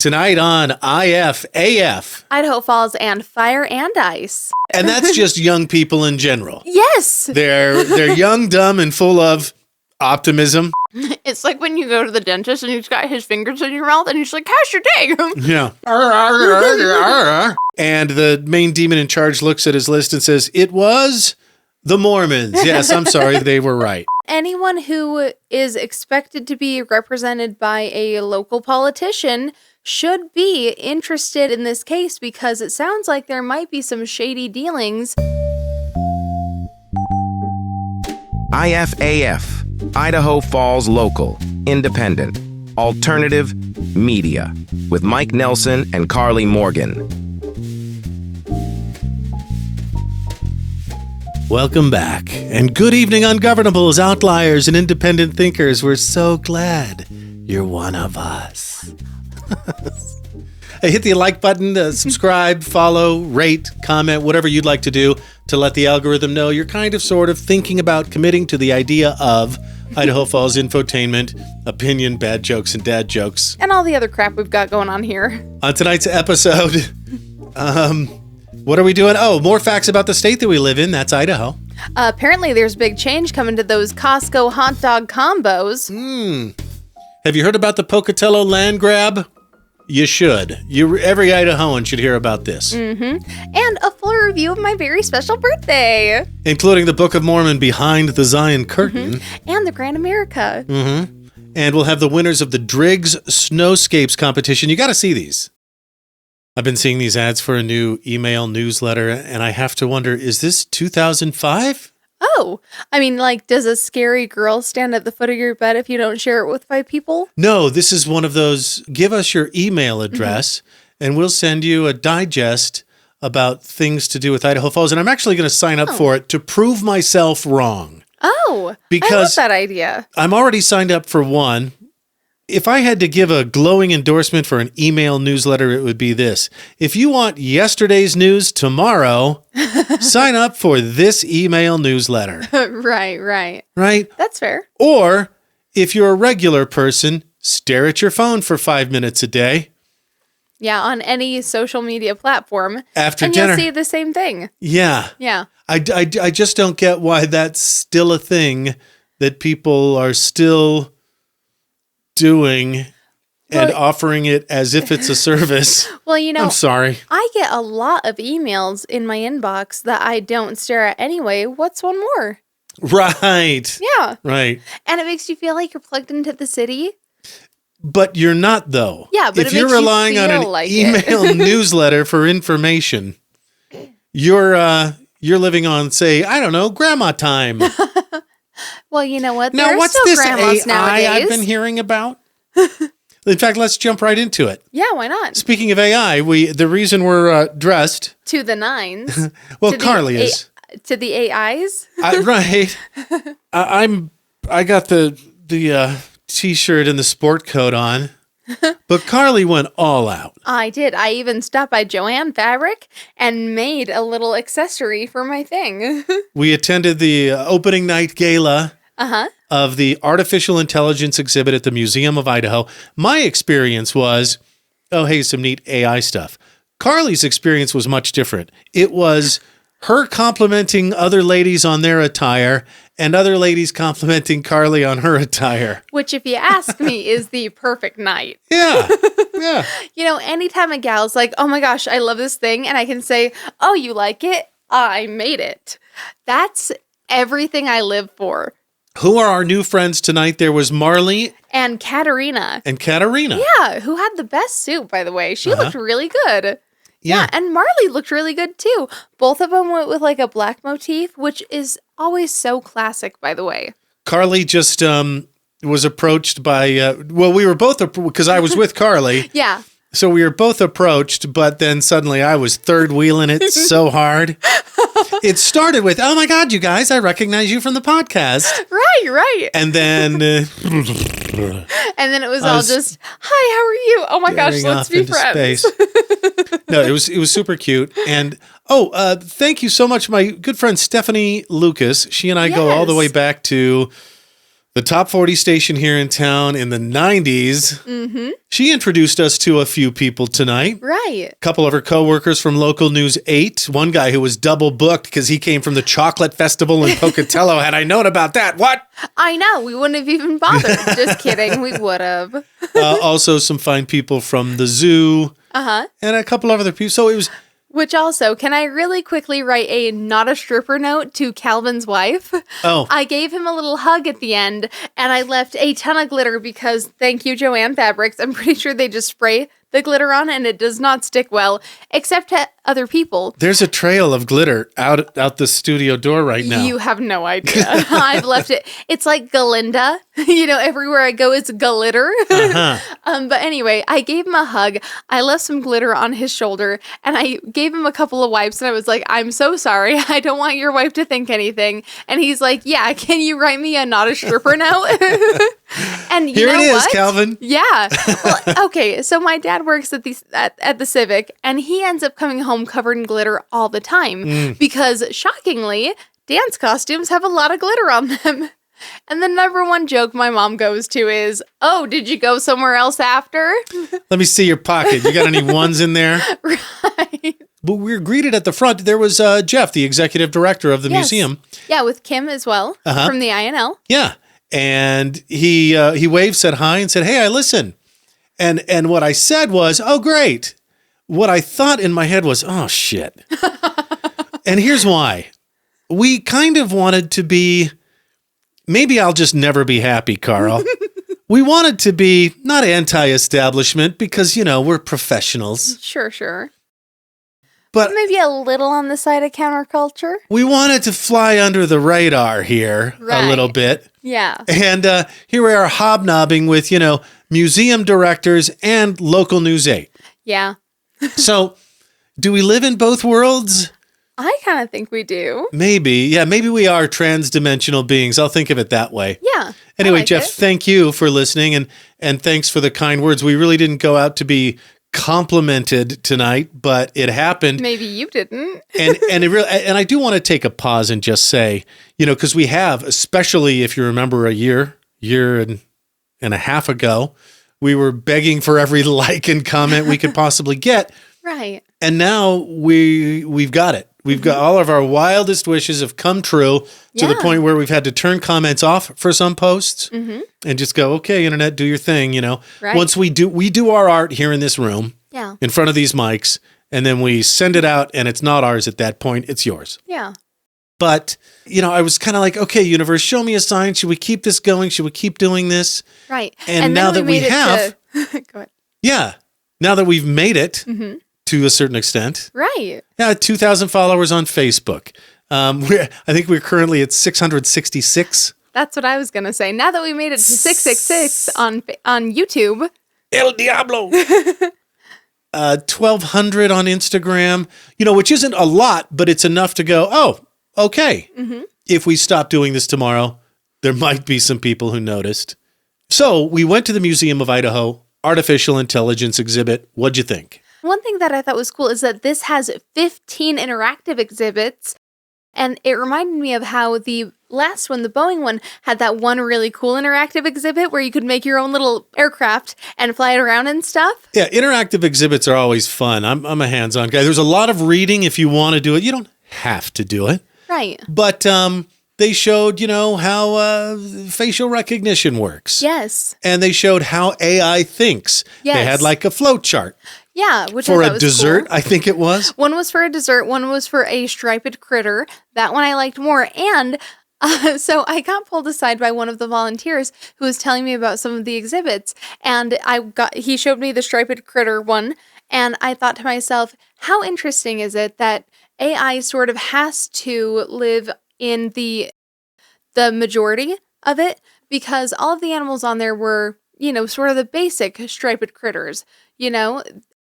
Tonight on IFAF. Idaho Falls and Fire and Ice. And that's just young people in general. Yes. They're young, dumb, and full of optimism. It's like when you go to the dentist and he's got his fingers in your mouth and he's like, how's your day? Yeah. And the main demon in charge looks at his list and says, it was the Mormons. Yes, I'm sorry, they were right. Anyone who is expected to be represented by a local politician should be interested in this case because it sounds like there might be some shady dealings. IFAF, Idaho Falls Local, Independent, Alternative Media, with Mike Nelson and Karley Morgan. Welcome back, and good evening, ungovernables, outliers, and independent thinkers. We're so glad you're one of us. Hey, hit the like button, subscribe, follow, rate, comment, whatever you'd like to do to let the algorithm know you're kind of sort of thinking about committing to the idea of Idaho Falls infotainment, opinion, bad jokes, and dad jokes. And all the other crap we've got going on here. On tonight's episode, what are we doing? Oh, more facts about the state that we live in. That's Idaho. Apparently there's big change coming to those Costco hot dog combos. Have you heard about the Pocatello land grab? You should. Every Idahoan should hear about this. And a full review of my very special birthday. Including the Book of Mormon Behind the Zion Curtain. And the Grand America. And we'll have the winners of the Driggs Snowscapes competition. You got to see these. I've been seeing these ads for a new email newsletter, and I have to wonder, is this 2005? Oh, I mean, like, does a scary girl stand at the foot of your bed if you don't share it with 5 people? No, this is one of those, give us your email address, and we'll send you a digest about things to do with Idaho Falls. And I'm actually going to sign up for it to prove myself wrong. Oh, because I love that idea. I'm already signed up for one. If I had to give a glowing endorsement for an email newsletter, it would be this. If you want yesterday's news tomorrow, sign up for this email newsletter. Right. Right? That's fair. Or if you're a regular person, stare at your phone for 5 minutes a day. Yeah, on any social media platform. After and dinner. You'll see the same thing. Yeah. I just don't get why that's still a thing that people are still doing and offering it as if it's a service. Well, you know, I'm sorry. I get a lot of emails in my inbox that I don't stare at anyway. What's one more? Right. Yeah. Right. And it makes you feel like you're plugged into the city. But you're not, though. Yeah, but if you're relying on an email newsletter for information, you're living on, say, I don't know, grandma time. Well, you know what? Now, what's this AI nowadays. I've been hearing about? In fact, let's jump right into it. Yeah, why not? Speaking of AI, the reason we're dressed to the nines. Well, Karley is to the AIs. Right. I got the t-shirt and the sport coat on. But Karley went all out. I did. I even stopped by Joann Fabric and made a little accessory for my thing. We attended the opening night gala of the Artificial Intelligence exhibit at the Museum of Idaho. My experience was, oh, hey, some neat AI stuff. Karley's experience was much different. It was her complimenting other ladies on their attire and other ladies complimenting Karley on her attire. Which, if you ask me, is the perfect night. Yeah. You know, anytime a gal's like, oh my gosh, I love this thing, and I can say, oh, you like it? I made it. That's everything I live for. Who are our new friends tonight? There was Marley. And Katarina. Yeah, who had the best suit, by the way. She looked really good. Yeah, and Marley looked really good, too. Both of them went with, like, a black motif, which is always so classic, by the way. Karley just was approached by, we were both, because I was with Karley. Yeah. So we were both approached, but then suddenly I was third wheeling it so hard. It started with, oh my God, you guys, I recognize you from the podcast. Right. And then... and then it was all just, hi, how are you? Oh my gosh, let's be friends. No, it was super cute. And, thank you so much, my good friend Stephanie Lucas. She and I go all the way back to the top 40 station here in town in the 90s. Mm-hmm. She introduced us to a few people tonight. Right. A couple of her coworkers from Local News 8. One guy who was double booked because he came from the Chocolate Festival in Pocatello. Had I known about that, what? I know. We wouldn't have even bothered. Just kidding. We would have. Also, some fine people from the zoo. Uh-huh. And a couple of other people. So it was... Which also, can I really quickly write a not a stripper note to Calvin's wife? Oh. I gave him a little hug at the end, and I left a ton of glitter because, thank you, Joanne Fabrics. I'm pretty sure they just spray the glitter on, and it does not stick well, except to other people. There's a trail of glitter out the studio door right now. You have no idea. I've left it. It's like Galinda. Everywhere I go, it's glitter. Uh-huh. But anyway, I gave him a hug. I left some glitter on his shoulder, and I gave him a couple of wipes, and I was like, I'm so sorry. I don't want your wife to think anything. And he's like, yeah, can you write me a not a stripper note? And you Here know it is, what? Calvin. Yeah. Well, okay, so my dad works at the Civic, and he ends up coming home covered in glitter all the time because, shockingly, dance costumes have a lot of glitter on them. And the number one joke my mom goes to is, oh, did you go somewhere else after? Let me see your pocket. You got any ones in there? Right. But we were greeted at the front. There was Jeff, the executive director of the museum. Yeah, with Kim as well from the INL. Yeah. And he waved, said hi, and said, hey, I listen. And what I said was, oh, great. What I thought in my head was, oh, shit. And here's why. We kind of wanted to be, maybe I'll just never be happy, Carl. We wanted to be not anti-establishment because, we're professionals. Sure. But maybe a little on the side of counterculture. We wanted to fly under the radar here a little bit. Yeah. And here we are hobnobbing with, museum directors and Local News 8. Yeah. So, do we live in both worlds? I kind of think we do. Maybe. Yeah, maybe we are trans-dimensional beings. I'll think of it that way. Yeah. Anyway, Jeff, thank you for listening and thanks for the kind words. We really didn't go out to be complimented tonight, but it happened. Maybe you didn't. and I do want to take a pause and just say, because we have, especially if you remember a year and a half ago, we were begging for every like and comment we could possibly get. Right. And now we've got it. We've got all of our wildest wishes have come true to the point where we've had to turn comments off for some posts and just go, okay, internet, do your thing, Right. Once we do our art here in this room in front of these mics, and then we send it out and it's not ours at that point, it's yours. Yeah. But, I was kind of like, okay, universe, show me a sign. Should we keep this going? Should we keep doing this? Right. And now that we have, go ahead. Yeah, now that we've made it, to a certain extent. Right. Yeah, 2,000 followers on Facebook. I think we're currently at 666. That's what I was going to say. Now that we made it to 666 on YouTube. El Diablo. 1,200 on Instagram, which isn't a lot, but it's enough to go, oh, okay. If we stop doing this tomorrow, there might be some people who noticed. So we went to the Museum of Idaho Artificial Intelligence exhibit. What'd you think? One thing that I thought was cool is that this has 15 interactive exhibits, and it reminded me of how the last one, the Boeing one, had that one really cool interactive exhibit where you could make your own little aircraft and fly it around and stuff. Yeah, interactive exhibits are always fun. I'm a hands-on guy. There's a lot of reading if you want to do it. You don't have to do it. Right. But they showed, how facial recognition works. Yes. And they showed how AI thinks. Yes. They had like a flow chart. Yeah, which for I thought a dessert, cool. I think it was. One was for a dessert, one was for a striped critter. That one I liked more. And so I got pulled aside by one of the volunteers who was telling me about some of the exhibits. And he showed me the striped critter one. And I thought to myself, how interesting is it that AI sort of has to live in the majority of it? Because all of the animals on there were, sort of the basic striped critters,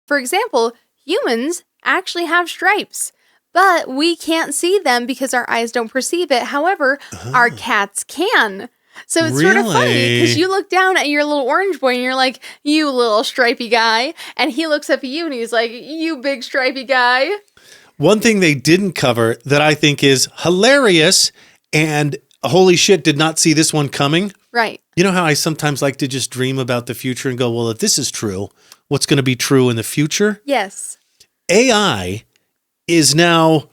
For example, humans actually have stripes, but we can't see them because our eyes don't perceive it. However, our cats can. So it's sort of funny because you look down at your little orange boy and you're like, you little stripy guy. And he looks up at you and he's like, you big stripy guy. One thing they didn't cover that I think is hilarious, and holy shit, did not see this one coming. Right. You know how I sometimes like to just dream about the future and go, well, if this is true, what's going to be true in the future? Yes. AI is now,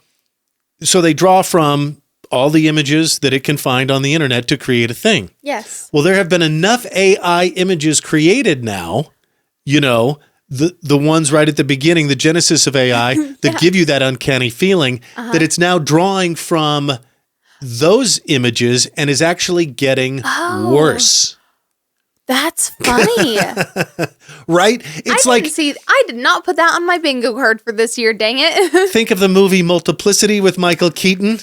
so they draw from all the images that it can find on the internet to create a thing. Yes. Well, there have been enough AI images created now, the ones right at the beginning, the genesis of AI, that give you that uncanny feeling, that it's now drawing from those images and is actually getting worse. That's funny. Right? It's I did not put that on my bingo card for this year, dang it. Think of the movie Multiplicity with Michael Keaton.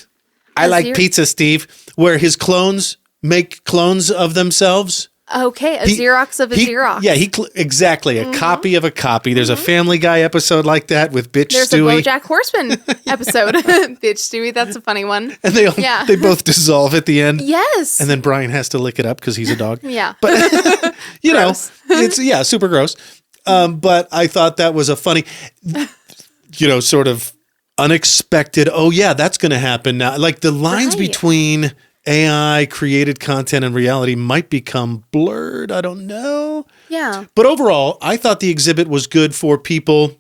I like pizza, Steve, where his clones make clones of themselves. Okay, Xerox of a Xerox. Yeah, exactly. A copy of a copy. There's a Family Guy episode like that with Bitch Stewie. There's a BoJack Horseman episode. Bitch Stewie, that's a funny one. And they both dissolve at the end. Yes. And then Brian has to lick it up because he's a dog. Yeah. But, it's, super gross. But I thought that was a funny, sort of unexpected, oh yeah, that's going to happen now. Like the lines between AI created content and reality might become blurred. I don't know. Yeah. But overall, I thought the exhibit was good for people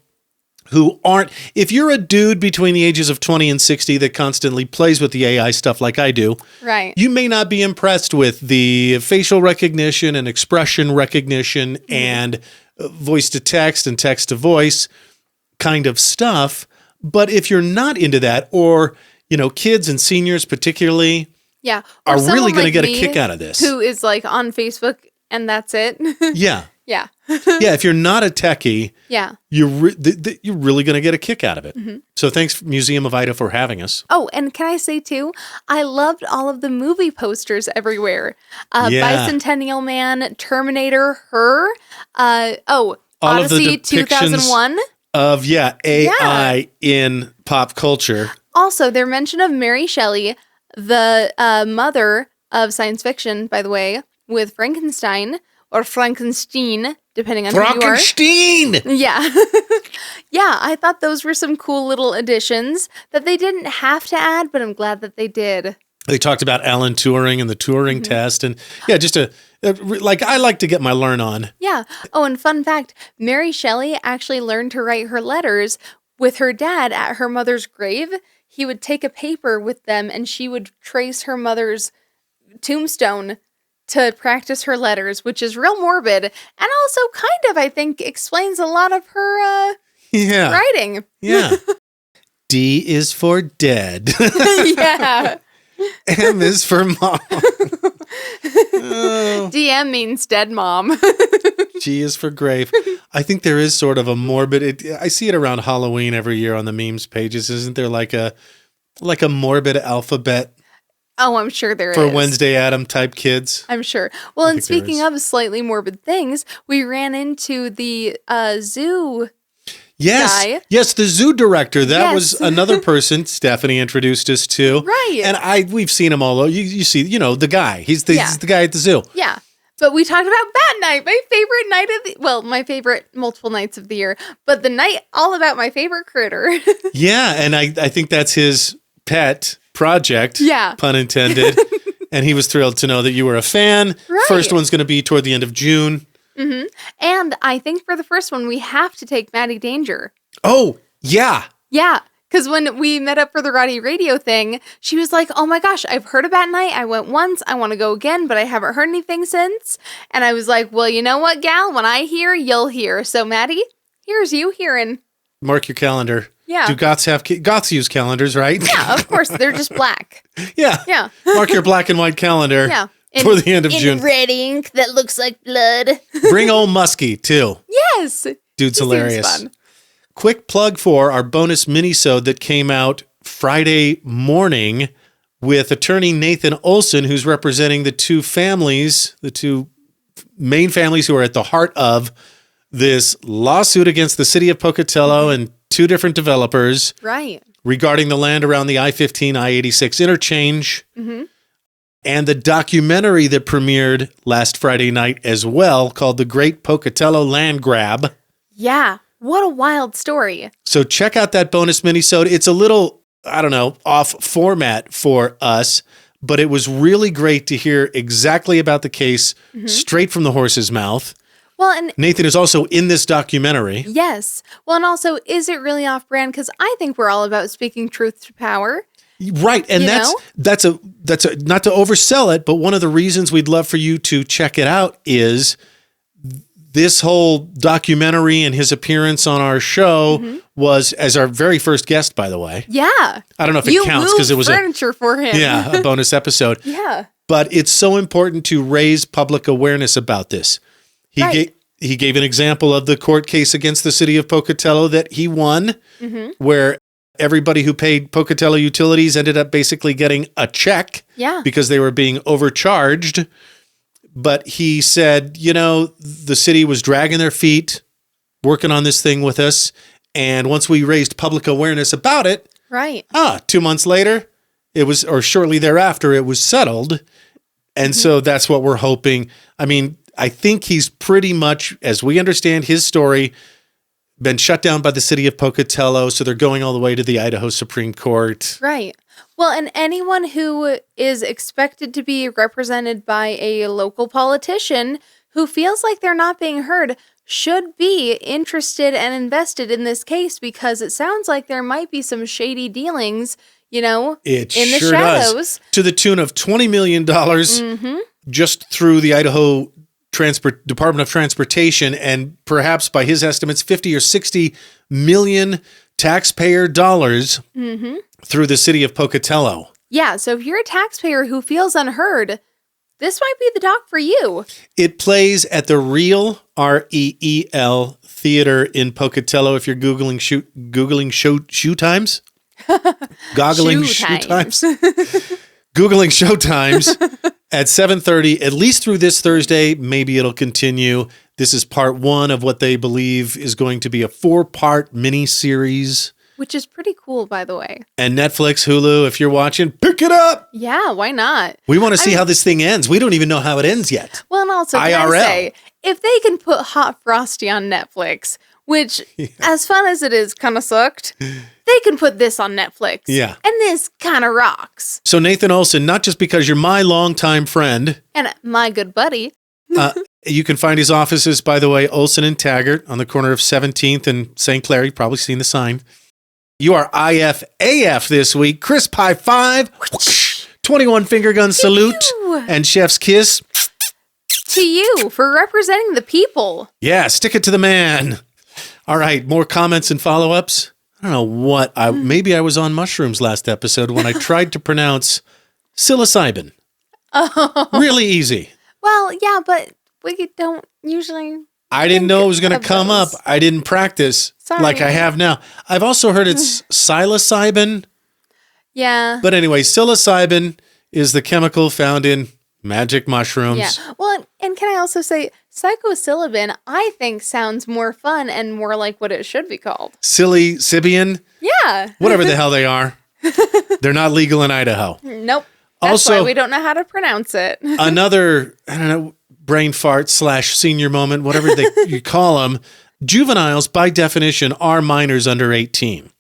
who aren't, if you're a dude between the ages of 20 and 60 that constantly plays with the AI stuff like I do, right? You may not be impressed with the facial recognition and expression recognition and voice to text and text to voice kind of stuff. But if you're not into that, or, kids and seniors particularly, are really going to get a kick out of this. Who is like on Facebook and that's it. Yeah. Yeah. Yeah. If you're not a techie, you're really going to get a kick out of it. Mm-hmm. So thanks, Museum of Idaho, for having us. Oh, and can I say too, I loved all of the movie posters everywhere. Bicentennial Man, Terminator, Her. All Odyssey 2001. Of AI in pop culture. Also, their mention of Mary Shelley, the mother of science fiction, by the way, with Frankenstein or Frankenstein, depending on who you are. Frankenstein! Yeah. Yeah, I thought those were some cool little additions that they didn't have to add, but I'm glad that they did. They talked about Alan Turing and the Turing test. And just I like to get my learn on. Yeah. Oh, and fun fact, Mary Shelley actually learned to write her letters with her dad at her mother's grave. He would take a paper with them and she would trace her mother's tombstone to practice her letters, which is real morbid. And also kind of, I think, explains a lot of her writing. Yeah. D is for dead. Yeah. M is for mom. DM means dead mom. G is for grave. I think there is sort of a morbid, I see it around Halloween every year on the memes pages. Isn't there like a morbid alphabet? Oh, I'm sure there is. For Wednesday Adam type kids. I'm sure. Well, and speaking of slightly morbid things, we ran into the zoo guy. Yes, the zoo director. That was another person Stephanie introduced us to. Right. And we've seen him all over. You see, the guy. He's the guy at the zoo. Yeah. But we talked about Bat Night, my favorite night of my favorite multiple nights of the year, but the night all about my favorite critter. Yeah, and I think that's his pet project, pun intended. And he was thrilled to know that you were a fan. Right. First one's going to be toward the end of June. Mm-hmm. And I think for the first one, we have to take Maddie Danger. Oh, yeah. Yeah. Because when we met up for the Roddy Radio thing, she was like, oh my gosh, I've heard about Night. I went once. I want to go again, but I haven't heard anything since. And I was like, well, you know what, gal? When I hear, you'll hear. So, Maddie, here's you hearing. Mark your calendar. Yeah. Do Goths use calendars, right? Yeah, of course. They're just black. Yeah. Yeah. Mark your black and white calendar. Yeah. For the end of June. In red ink that looks like blood. Bring old Muskie, too. Yes. Dude's hilarious. Fun. Quick plug for our bonus minisode that came out Friday morning with attorney Nathan Olson, who's representing the two main families who are at the heart of this lawsuit against the city of Pocatello and two different developers. Right. Regarding the land around the I-15, I-86 interchange. Mm-hmm. And the documentary that premiered last Friday night as well, called The Great Pocatello Land Grab. Yeah. What a wild story. So check out that bonus minisode. It's a little, off format for us, but it was really great to hear exactly about the case straight from the horse's mouth. Well, and Nathan is also in this documentary. Yes. Well, and also, is it really off-brand? Because I think we're all about speaking truth to power. Right, and that's a not to oversell it, but one of the reasons we'd love for you to check it out is this whole documentary and his appearance on our show was as our very first guest, by the way. Yeah. I don't know if it counts because it was furniture for him. Yeah, a bonus episode. Yeah. But it's so important to raise public awareness about this. He gave an example of the court case against the city of Pocatello that he won, where everybody who paid Pocatello utilities ended up basically getting a check because they were being overcharged. But he said, the city was dragging their feet, working on this thing with us. And once we raised public awareness about it, 2 months later, or shortly thereafter, it was settled. And so that's what we're hoping. I mean, I think he's pretty much, as we understand his story, been shut down by the city of Pocatello. So they're going all the way to the Idaho Supreme Court. Right. Well, and anyone who is expected to be represented by a local politician who feels like they're not being heard should be interested and invested in this case, because it sounds like there might be some shady dealings, in the shadows. Does. To the tune of $20 million just through the Idaho Department of Transportation, and perhaps by his estimates, 50 or 60 million taxpayer dollars through the city of Pocatello. Yeah, so if you're a taxpayer who feels unheard, this might be the doc for you. It plays at the Real, REEL Theater in Pocatello. If you're Googling show times. Goggling show times. Googling show times at 7:30, at least through this Thursday. Maybe it'll continue. This is part 1 of what they believe is going to be a 4-part mini-series. Which is pretty cool, by the way. And Netflix, Hulu, if you're watching, pick it up. Yeah, why not? We want to see how this thing ends. We don't even know how it ends yet. Well, and also, can I say, if they can put Hot Frosty on Netflix, which, as fun as it is, kind of sucked, they can put this on Netflix. Yeah. And this kind of rocks. So Nathan Olson, not just because you're my longtime friend. And my good buddy. You can find his offices, by the way, Olson and Taggart on the corner of 17th and St. Clair. You've probably seen the sign. You are IFAF this week. Crisp high five, 21 finger gun salute, and chef's kiss. To you for representing the people. Yeah, stick it to the man. All right, more comments and follow-ups. I don't know what. Maybe I was on mushrooms last episode when I tried to pronounce psilocybin. Oh. Really easy. Well, yeah, but we don't usually... I didn't know it was going to come up. I didn't practice like I have now. I've also heard it's psilocybin. Yeah. But anyway, psilocybin is the chemical found in magic mushrooms. Yeah. Well, and can I also say psilocybin, I think, sounds more fun and more like what it should be called. Psilocybin? Yeah. Whatever the hell they are. They're not legal in Idaho. Nope. That's why we don't know how to pronounce it. Another, I don't know, brain fart / senior moment, whatever you call them, juveniles, by definition, are minors under 18.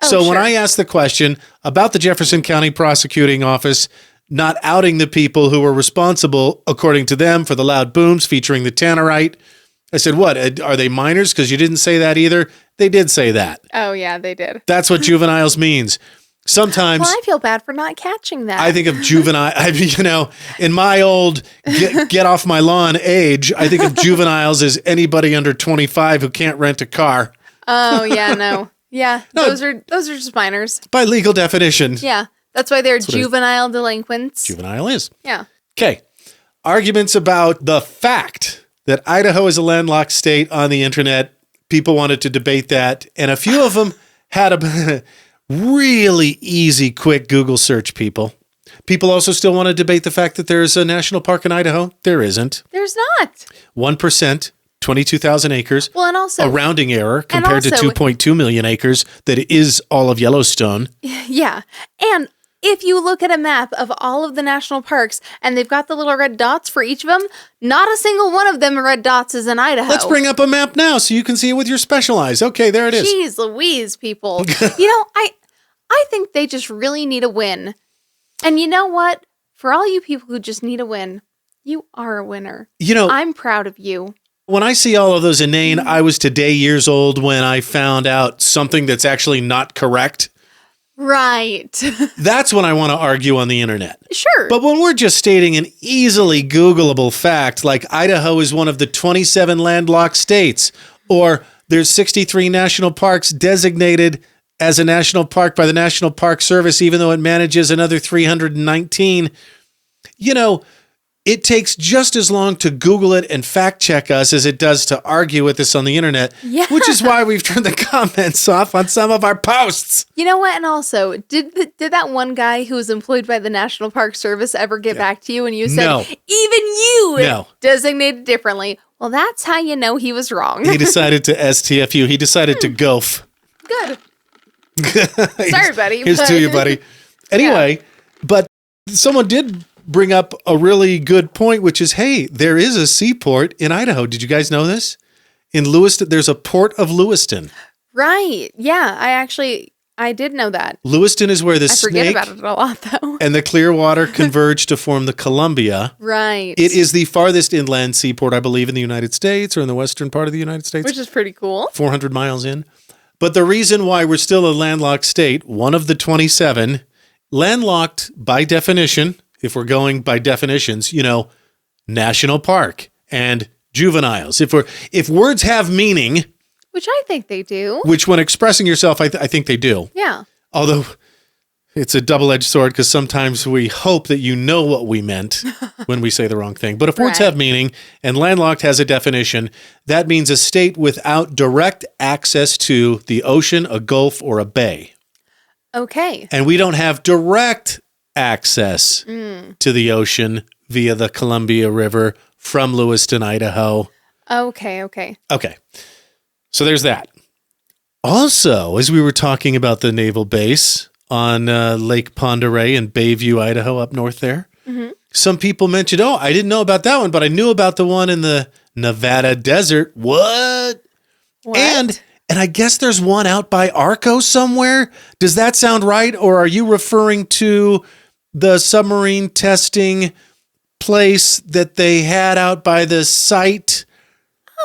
So when I asked the question about the Jefferson County Prosecuting Office not outing the people who were responsible, according to them, for the loud booms featuring the tannerite, I said, what, are they minors? Because you didn't say that either. They did say that. Oh, yeah, they did. That's what juveniles means. Sometimes... Well, I feel bad for not catching that. I think of juvenile, in my old get off my lawn age, I think of juveniles as anybody under 25 who can't rent a car. Oh, yeah, no. Yeah, no, those are just minors. By legal definition. Yeah, that's why they're juvenile delinquents. Juvenile is. Yeah. Okay. Arguments about the fact that Idaho is a landlocked state on the internet. People wanted to debate that, and a few of them had a... really easy, quick Google search, people. People also still want to debate the fact that there's a national park in Idaho. There isn't. There's not. 1%, 22,000 acres. Well, and also... a rounding error compared to 2.2 million acres that is all of Yellowstone. Yeah. And if you look at a map of all of the national parks and they've got the little red dots for each of them, not a single one of them red dots is in Idaho. Let's bring up a map now so you can see it with your special eyes. Okay, there it is. Jeez Louise, people. I think they just really need a win. And you know what? For all you people who just need a win, you are a winner. I'm proud of you. When I see all of those inane, I was today years old when I found out something that's actually not correct. Right. That's when I want to argue on the internet. Sure. But when we're just stating an easily Googleable fact, like Idaho is one of the 27 landlocked states, or there's 63 national parks designated as a national park by the National Park Service, even though it manages another 319, it takes just as long to Google it and fact check us as it does to argue with us on the internet, which is why we've turned the comments off on some of our posts. You know what? And also, did that one guy who was employed by the National Park Service ever get back to you and you said, even you designated differently? Well, that's how you know he was wrong. He decided to STFU. He decided to goof. Good. Sorry, buddy. Here's to you, buddy. Anyway, but someone did bring up a really good point, which is, hey, there is a seaport in Idaho. Did you guys know this? In Lewiston, there's a port of Lewiston. Right. Yeah, I did know that. Lewiston is where the Snake forget about it a lot, though. And the Clearwater converge to form the Columbia. Right. It is the farthest inland seaport, I believe, in the United States or in the western part of the United States. Which is pretty cool. 400 miles in. But the reason why we're still a landlocked state, one of the 27, landlocked by definition, if we're going by definitions, national park and juveniles. If words have meaning, which I think they do, which when expressing yourself, I think they do. Yeah. Although it's a double-edged sword because sometimes we hope that you know what we meant when we say the wrong thing. But if words have meaning and landlocked has a definition, that means a state without direct access to the ocean, a gulf, or a bay. Okay. And we don't have direct access to the ocean via the Columbia River from Lewiston, Idaho. Okay. So there's that. Also, as we were talking about the naval base on Lake Pend Oreille in Bayview, Idaho, up north there, some people mentioned, I didn't know about that one, but I knew about the one in the Nevada desert. What? And I guess there's one out by Arco somewhere. Does that sound right? Or are you referring to the submarine testing place that they had out by the site?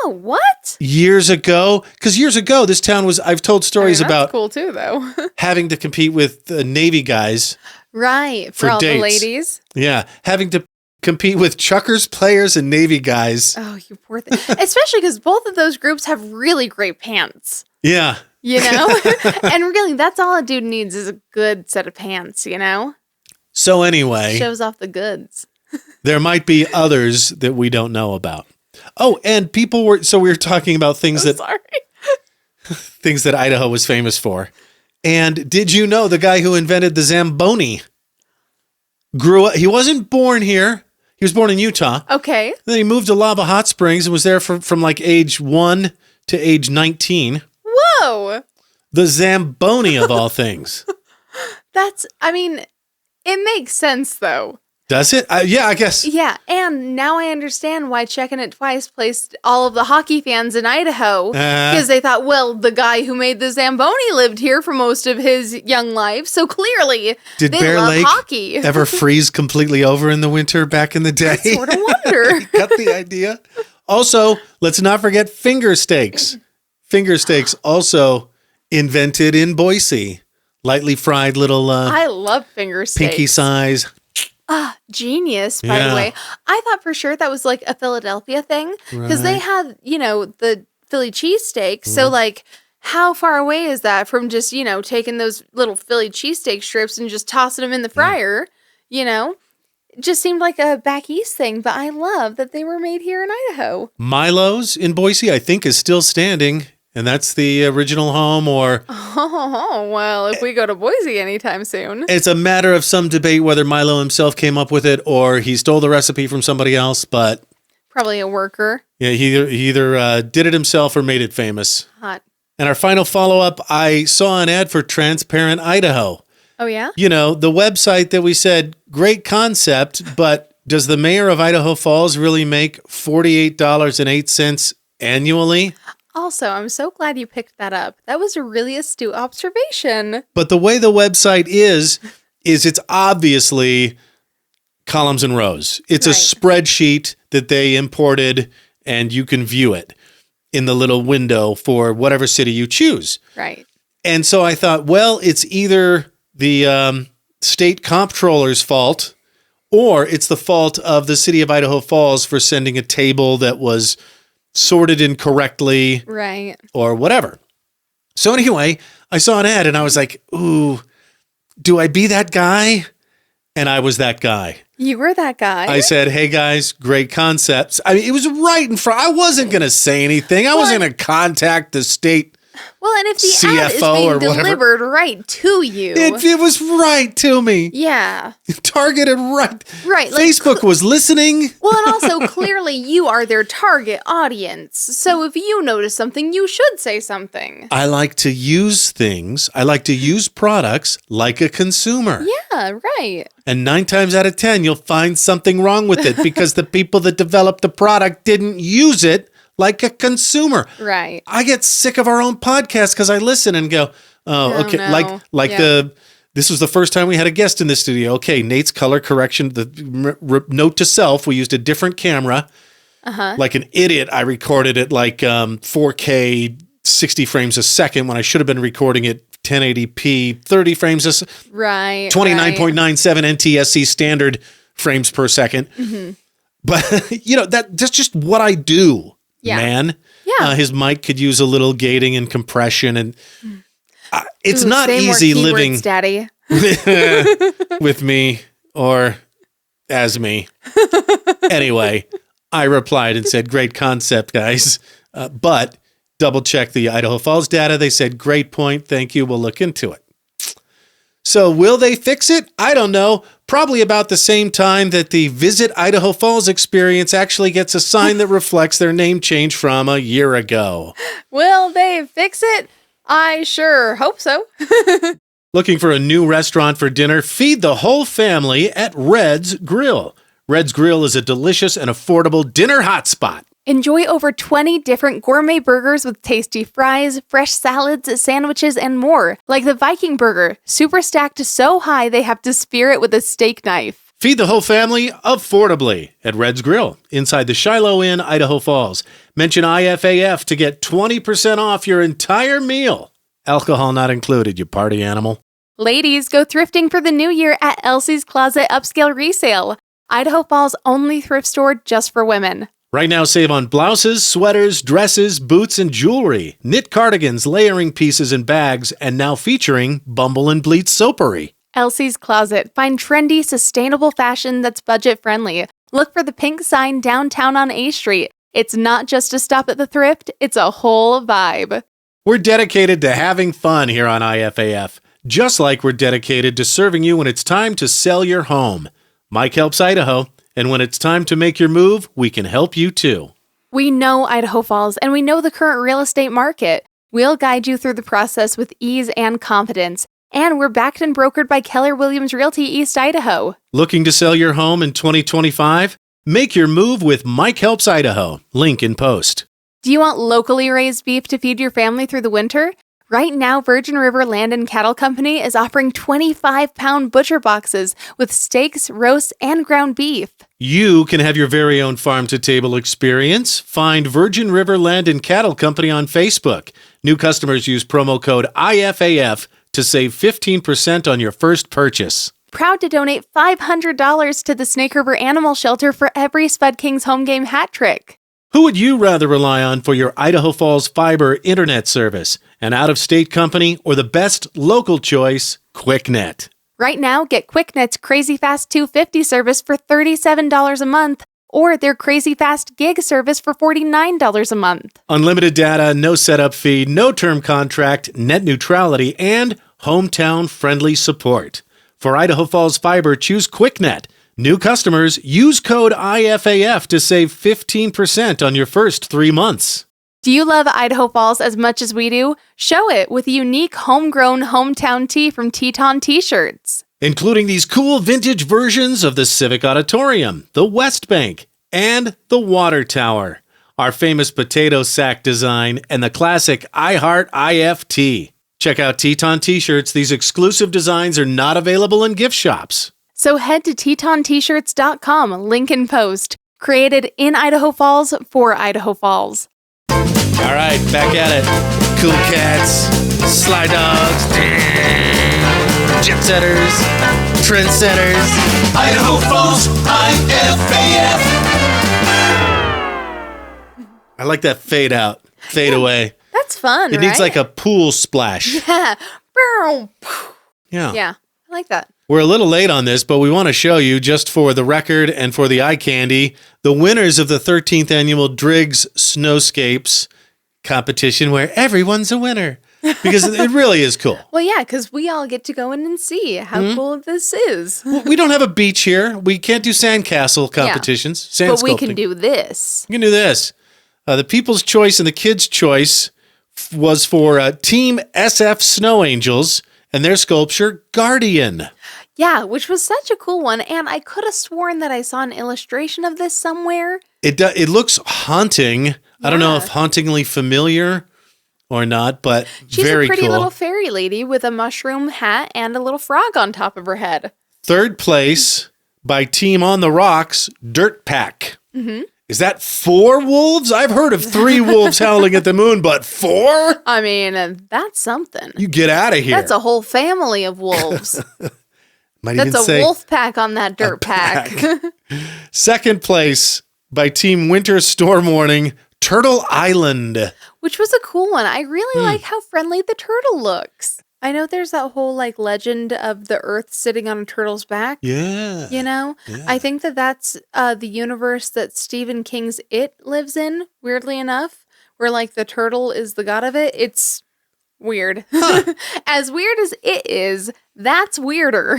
Oh, what? Years ago? Because years ago, this town was, I've told stories about cool too, though. having to compete with the Navy guys. Right. For all dates. The ladies. Yeah. Having to compete with Chuckers players and Navy guys. Oh, you poor thing. Especially because both of those groups have really great pants. Yeah. And really, that's all a dude needs is a good set of pants, So anyway. Shows off the goods. There might be others that we don't know about. Oh, and we were talking about things things that Idaho was famous for. And did you know the guy who invented the Zamboni grew up, he wasn't born here. He was born in Utah. Okay. Then he moved to Lava Hot Springs and was there from like age 1 to age 19. Whoa. The Zamboni of all things. It makes sense though. Does it? Yeah, I guess. Yeah, and now I understand why Checking It Twice placed all of the hockey fans in Idaho. Because they thought, well, the guy who made the Zamboni lived here for most of his young life, so clearly Did they Bear love Lake hockey. ever freeze completely over in the winter back in the day? I sort of wonder. Got the idea? Also, let's not forget finger steaks. Finger steaks also invented in Boise. Lightly fried little... I love finger steaks. Pinky size... Genius, by the way. I thought for sure that was like a Philadelphia thing because they had, the Philly cheesesteak. So like, how far away is that from just, taking those little Philly cheesesteak strips and just tossing them in the fryer, It just seemed like a back east thing, but I love that they were made here in Idaho. Milo's in Boise, I think, is still standing. And that's the original home, or... Oh, well, if we go to Boise anytime soon. It's a matter of some debate whether Milo himself came up with it or he stole the recipe from somebody else, but... Probably a worker. Yeah, he either did it himself or made it famous. Hot. And our final follow-up, I saw an ad for Transparent Idaho. Oh, yeah? The website that we said, great concept, but does the mayor of Idaho Falls really make $48.08 annually? Also, I'm so glad you picked that up. That was a really astute observation. But the way the website is it's obviously columns and rows. It's a spreadsheet that they imported, and you can view it in the little window for whatever city you choose. Right. And so I thought, well, it's either the state comptroller's fault or it's the fault of the city of Idaho Falls for sending a table that was sorted incorrectly. Right. Or whatever. So anyway, I saw an ad and I was like, ooh, do I be that guy? And I was that guy. You were that guy. I said, hey guys, great concepts. I mean, it was right in front. I wasn't going to say anything. I wasn't going to contact the state and if the CFO ad is being or delivered right to you. It was right to me. Yeah. Targeted right. Right. Facebook was listening. Well, and also clearly you are their target audience. So if you notice something, you should say something. I like to use things. I like to use products like a consumer. Yeah, right. And 9 times out of 10, you'll find something wrong with it because the people that developed the product didn't use it like a consumer. Right. I get sick of our own podcast because I listen and go, oh, okay. No. This was the first time we had a guest in the studio. Okay, Nate's color correction, the note to self, we used a different camera. Like an idiot, I recorded it like 4K, 60 frames a second when I should have been recording it 1080p, 30 frames a second. Right. 29.97 NTSC standard frames per second. Mm-hmm. But, that's just what I do. Yeah. Man. Yeah. His mic could use a little gating and compression, and it's not say easy more living keywords, Daddy. with me or as me. Anyway, I replied and said, great concept, guys. But double check the Idaho Falls data. They said, great point. Thank you. We'll look into it. So will they fix it? I don't know. Probably about the same time that the Visit Idaho Falls experience actually gets a sign that reflects their name change from a year ago. Will they fix it? I sure hope so. Looking for a new restaurant for dinner? Feed the whole family at Red's Grill. Red's Grill is a delicious and affordable dinner hotspot. Enjoy over 20 different gourmet burgers with tasty fries, fresh salads, sandwiches, and more. Like the Viking burger, super stacked so high they have to spear it with a steak knife. Feed the whole family affordably at Red's Grill inside the Shiloh Inn, Idaho Falls. Mention IFAF to get 20% off your entire meal. Alcohol not included, you party animal. Ladies, go thrifting for the new year at Elsie's Closet Upscale Resale, Idaho Falls' only thrift store just for women. Right now, save on blouses, sweaters, dresses, boots, and jewelry, knit cardigans, layering pieces, and bags, and now featuring Bumble and Bleach soapery. Elsie's Closet. Find trendy, sustainable fashion that's budget-friendly. Look for the pink sign downtown on A Street. It's not just a stop at the thrift, it's a whole vibe. We're dedicated to having fun here on IFAF, just like we're dedicated to serving you when it's time to sell your home. Mike helps Idaho. And when it's time to make your move, we can help you too. We know Idaho Falls, and we know the current real estate market. We'll guide you through the process with ease and confidence. And we're backed and brokered by Keller Williams Realty East Idaho. Looking to sell your home in 2025? Make your move with Mike Helps Idaho. Link in post. Do you want locally raised beef to feed your family through the winter? Right now, Virgin River Land and Cattle Company is offering 25-pound butcher boxes with steaks, roasts, and ground beef. You can have your very own farm-to-table experience. Find Virgin River Land and Cattle Company on Facebook. New customers use promo code IFAF to save 15% on your first purchase. Proud to donate $500 to the Snake River Animal Shelter for every Spud Kings home game hat trick. Who would you rather rely on for your Idaho Falls fiber internet service? An out-of-state company or the best local choice, QuickNet? Right now, get QuickNet's Crazy Fast 250 service for $37 a month or their Crazy Fast Gig service for $49 a month. Unlimited data, no setup fee, no term contract, net neutrality, and hometown-friendly support. For Idaho Falls Fiber, choose QuickNet. New customers, use code IFAF to save 15% on your first 3 months. Do you love Idaho Falls as much as we do? Show it with a unique homegrown hometown tee from Teton T-shirts. Including these cool vintage versions of the Civic Auditorium, the West Bank, and the Water Tower. Our famous potato sack design and the classic I Heart IFT. Check out Teton T-shirts. These exclusive designs are not available in gift shops. So head to TetonTshirts.com, link in post. Created in Idaho Falls for Idaho Falls. All right, back at it. Cool cats, sly dogs, jet setters, trendsetters. Idaho Falls, IFAF. I like that fade out, fade away. That's fun, It needs like a pool splash. Yeah. Yeah. Yeah, I like that. We're a little late on this, but we want to show you, just for the record and for the eye candy, the winners of the 13th annual Driggs Snowscapes competition, where everyone's a winner. Because it really is cool. Well, yeah, because we all get to go in and see how cool this is. Well, we don't have a beach here. We can't do sandcastle competitions. Sand But we sculpting. can do this. We can do this. The People's Choice and the Kids' Choice was for Team SF Snow Angels and their sculpture, Guardian. Yeah, which was such a cool one. And I could have sworn that I saw an illustration of this somewhere. It looks haunting. I don't know if hauntingly familiar or not, but She's very a pretty cool. little fairy lady with a mushroom hat and a little frog on top of her head. Third place by Team on the Rocks, Dirt Pack. Mm-hmm. Is that 4 wolves? I've heard of 3 wolves howling at the moon, but 4? I mean, that's something. You get out of here. That's a whole family of wolves. That's a wolf pack on that dirt pack. Second place by Team Winter Storm Warning, Turtle Island. Which was a cool one. I really like how friendly the turtle looks. I know there's that whole legend of the earth sitting on a turtle's back. Yeah. You know? Yeah. I think that's the universe that Stephen King's It lives in, weirdly enough, where the turtle is the god of it. It's weird. Huh. As weird as it is, that's weirder.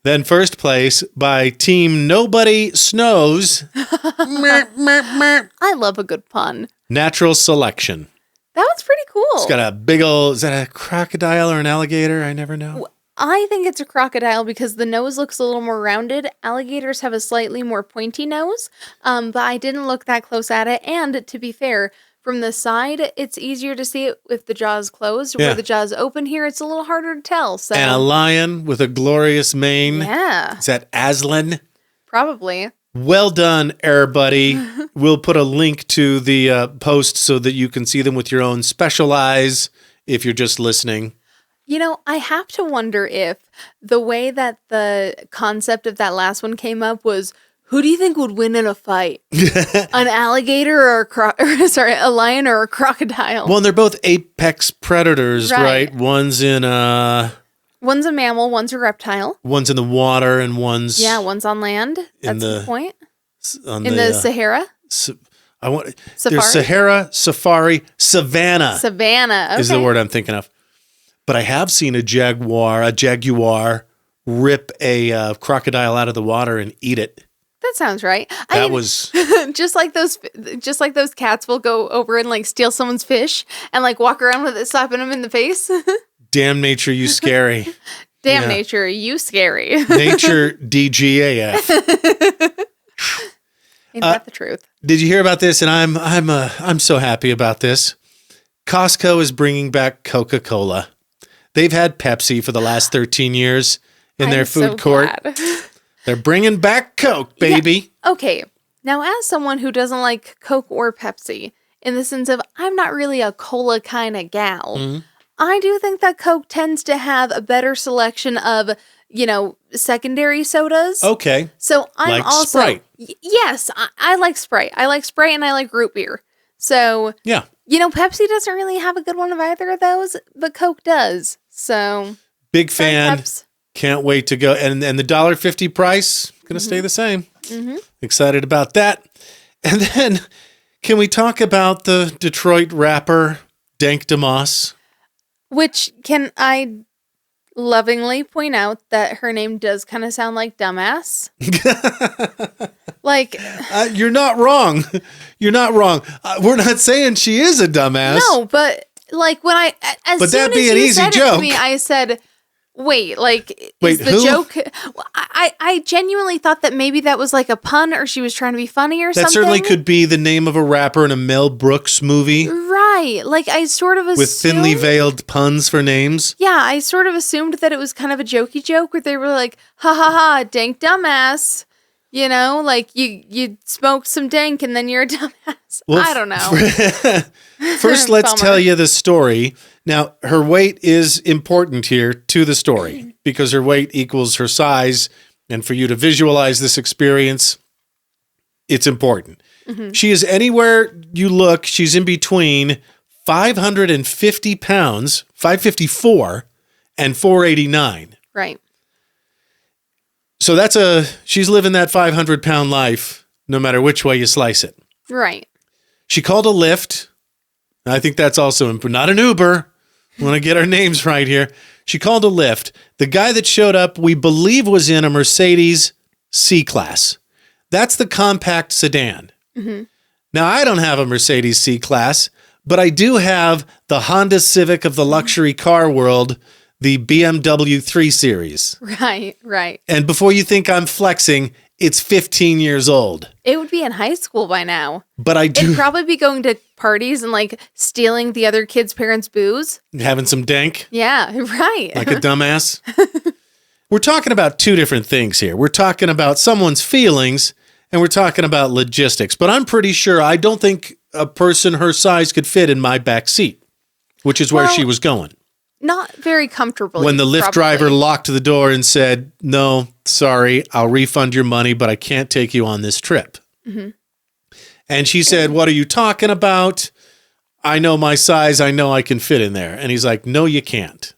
Then first place by Team Nobody Snows. I love a good pun. Natural Selection. That was pretty cool. It's got a big old, is that a crocodile or an alligator? I never know. I think it's a crocodile because the nose looks a little more rounded. Alligators have a slightly more pointy nose, but I didn't look that close at it. And to be fair, from the side, it's easier to see it if the jaw's closed. Yeah. Where the jaw's open here, it's a little harder to tell. So. And a lion with a glorious mane. Yeah. Is that Aslan? Probably. Well done, Air Buddy. We'll put a link to the post so that you can see them with your own special eyes if you're just listening. You know, I have to wonder if the way that the concept of that last one came up was, who do you think would win in a fight? An alligator or a lion or a crocodile? Well, and they're both apex predators, right? One's in One's a mammal, one's a reptile. One's in the water, and one's one's on land. That's the point. In the Sahara. Safari. There's Sahara, Safari, Savannah. Savannah is the word I'm thinking of. But I have seen a jaguar rip a crocodile out of the water and eat it. That sounds right. That was just like those cats will go over and steal someone's fish and walk around with it, slapping them in the face. Damn nature, you scary. Damn nature, you scary. Nature DGAF. Ain't that the truth? Did you hear about this? And I'm so happy about this. Costco is bringing back Coca-Cola. They've had Pepsi for the last 13 years in their food court. Glad. They're bringing back Coke, baby. Yeah. Okay. Now, as someone who doesn't like Coke or Pepsi, in the sense of I'm not really a cola kind of gal, I do think that Coke tends to have a better selection of, secondary sodas. Okay. So I'm also Sprite. Yes, I like Sprite. I like Sprite and I like root beer. So yeah, Pepsi doesn't really have a good one of either of those, but Coke does. So big fan. Can't wait to go. And the $1.50 price gonna stay the same. Mm-hmm. Excited about that. And then can we talk about the Detroit rapper Dank DeMoss? Which can I lovingly point out that her name does kind of sound like dumbass. You're not wrong. You're not wrong. We're not saying she is a dumbass. No, but when I as but soon that'd be as an you easy said joke. It to me, I said, Wait, like, Wait, is the who? joke? I genuinely thought that maybe that was like a pun or she was trying to be funny or something. That certainly could be the name of a rapper in a Mel Brooks movie. Right. Like, I sort of assumed... With thinly veiled puns for names. Yeah, I sort of assumed that it was kind of a jokey joke where they were like, ha ha ha, dank dumbass. You know, like, you smoked some dank and then you're a dumbass. Well, I don't know. First, let's tell you the story. Now, her weight is important here to the story because her weight equals her size. And for you to visualize this experience, it's important. Mm-hmm. She is anywhere you look, she's in between 550 pounds, 554, and 489. Right. So she's living that 500-pound life no matter which way you slice it. Right. She called a Lyft. I think that's also not an Uber. I want to get our names right here. She called a Lyft. The guy that showed up, we believe, was in a Mercedes C-Class. That's the compact sedan. Mm-hmm. Now, I don't have a Mercedes C-Class, but I do have the Honda Civic of the luxury car world, the BMW 3 Series. Right, right. And before you think I'm flexing, it's 15 years old. It would be in high school by now. But I do... It'd probably be going to parties and, like, stealing the other kids' parents' booze. Having some dank. Yeah, right. Like a dumbass. We're talking about two different things here. We're talking about someone's feelings, and we're talking about logistics. But I'm pretty sure I don't think a person her size could fit in my back seat, which is where she was going. Not very comfortably. When the Lyft driver locked the door and said, no, sorry, I'll refund your money, but I can't take you on this trip. Mm-hmm. And she said, what are you talking about? I know my size. I know I can fit in there. And he's like, no, you can't.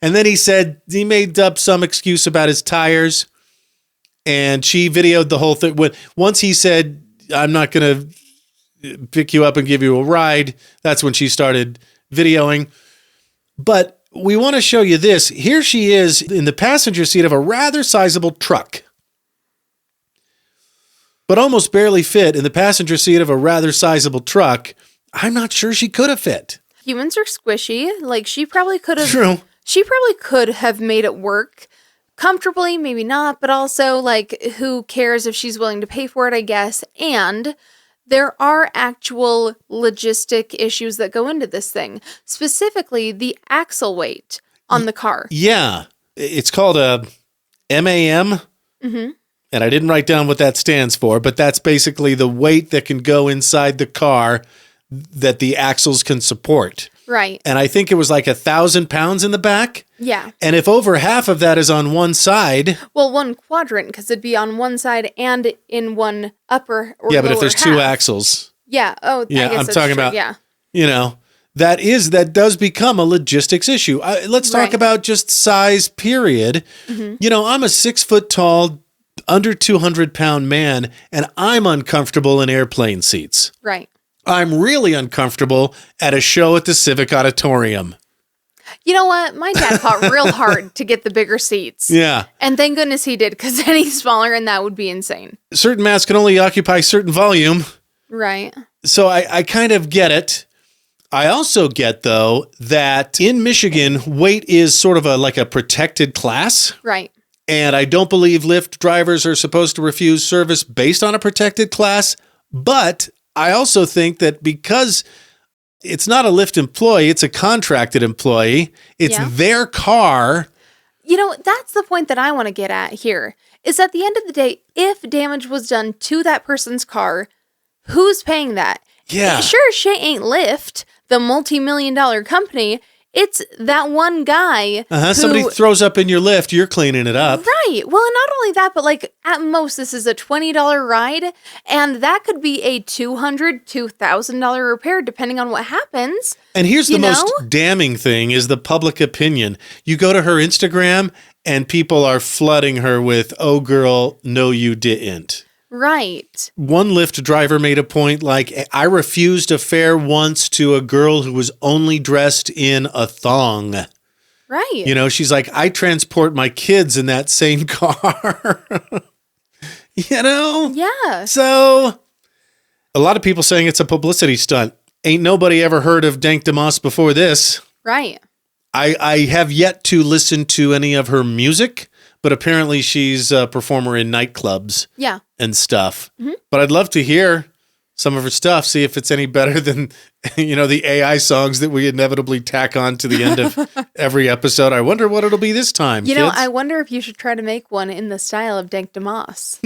And then he said he made up some excuse about his tires. And she videoed the whole thing. Once he said, I'm not going to pick you up and give you a ride, that's when she started videoing. But we want to show you this. Here she is in the passenger seat of a rather sizable truck, but almost barely fit in the passenger seat of a rather sizable truck. I'm not sure she could have fit. Humans are squishy. Like, she probably could have. True. She probably could have made it work comfortably, maybe not, but also, like, who cares if she's willing to pay for it, I guess. And there are actual logistic issues that go into this thing, specifically the axle weight on the car. Yeah. It's called a MAM. Mm-hmm. And I didn't write down what that stands for, but that's basically the weight that can go inside the car that the axles can support. Right. And I think it was like 1,000 pounds in the back. Yeah. And if over half of that is on one side. Well, one quadrant, because it'd be on one side and in one upper or yeah, but if there's half. Two axles. Yeah. Oh, yeah, I guess I'm that's talking true. about, yeah. You know, that does become a logistics issue. Let's talk about just size, period. Mm-hmm. You know, I'm a 6 foot tall, under 200 pound man, and I'm uncomfortable in airplane seats. Right. I'm really uncomfortable at a show at the Civic Auditorium. You know what? My dad fought real hard to get the bigger seats. Yeah. And thank goodness he did, because any smaller and that would be insane. Certain mats can only occupy certain volume. Right. So I kind of get it. I also get, though, that in Michigan, weight is sort of like a protected class. Right. And I don't believe Lyft drivers are supposed to refuse service based on a protected class. But I also think that because it's not a Lyft employee, it's a contracted employee, it's their car. You know, that's the point that I want to get at here, is at the end of the day, if damage was done to that person's car, who's paying that? Yeah. Sure, she ain't Lyft, the multi-million-dollar company. It's that one guy. Somebody throws up in your Lyft, you're cleaning it up. Right. Well, and not only that, but like at most, this is a $20 ride, and that could be a $200, $2,000 repair, depending on what happens. And here's the most damning thing is the public opinion. You go to her Instagram, and people are flooding her with, oh, girl, no, you didn't. Right. One Lyft driver made a point like, I refused a fare once to a girl who was only dressed in a thong. Right. You know, she's like, I transport my kids in that same car. You know? Yeah. So a lot of people saying it's a publicity stunt. Ain't nobody ever heard of Dank DeMoss before this. Right. I have yet to listen to any of her music, but apparently she's a performer in nightclubs and stuff. Mm-hmm. But I'd love to hear some of her stuff, see if it's any better than, the AI songs that we inevitably tack on to the end of every episode. I wonder what it'll be this time, kids. I wonder if you should try to make one in the style of Dank DeMoss.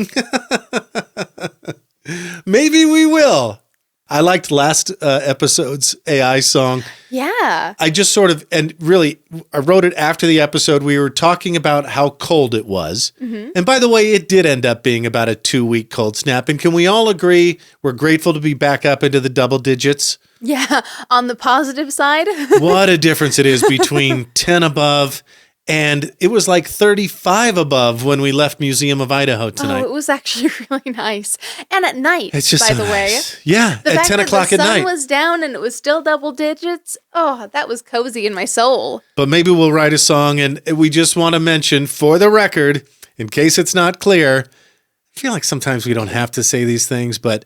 Maybe we will. I liked last episode's AI song. Yeah. I just I wrote it after the episode. We were talking about how cold it was. Mm-hmm. And by the way, it did end up being about a 2-week cold snap. And can we all agree we're grateful to be back up into the double digits? Yeah. On the positive side. What a difference it is between 10 above and it was like 35 above when we left Museum of Idaho tonight. Oh, it was actually really nice. And at night, it's just by so the nice. way. Yeah, the at 10 o'clock at night. The sun was down and it was still double digits. Oh, that was cozy in my soul. But maybe we'll write a song, and we just want to mention, for the record, in case it's not clear, I feel like sometimes we don't have to say these things, but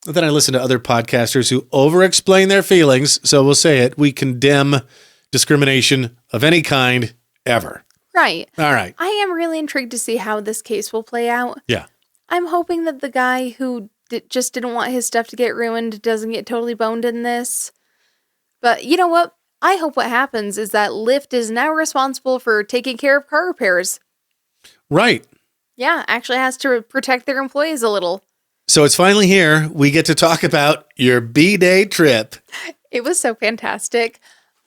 then I listen to other podcasters who over-explain their feelings, so we'll say it. We condemn discrimination of any kind ever. Right. All right. I am really intrigued to see how this case will play out. Yeah. I'm hoping that the guy who just didn't want his stuff to get ruined doesn't get totally boned in this. But you know what? I hope what happens is that Lyft is now responsible for taking care of car repairs. Right. Yeah, actually has to protect their employees a little. So it's finally here. We get to talk about your B-Day trip. It was so fantastic.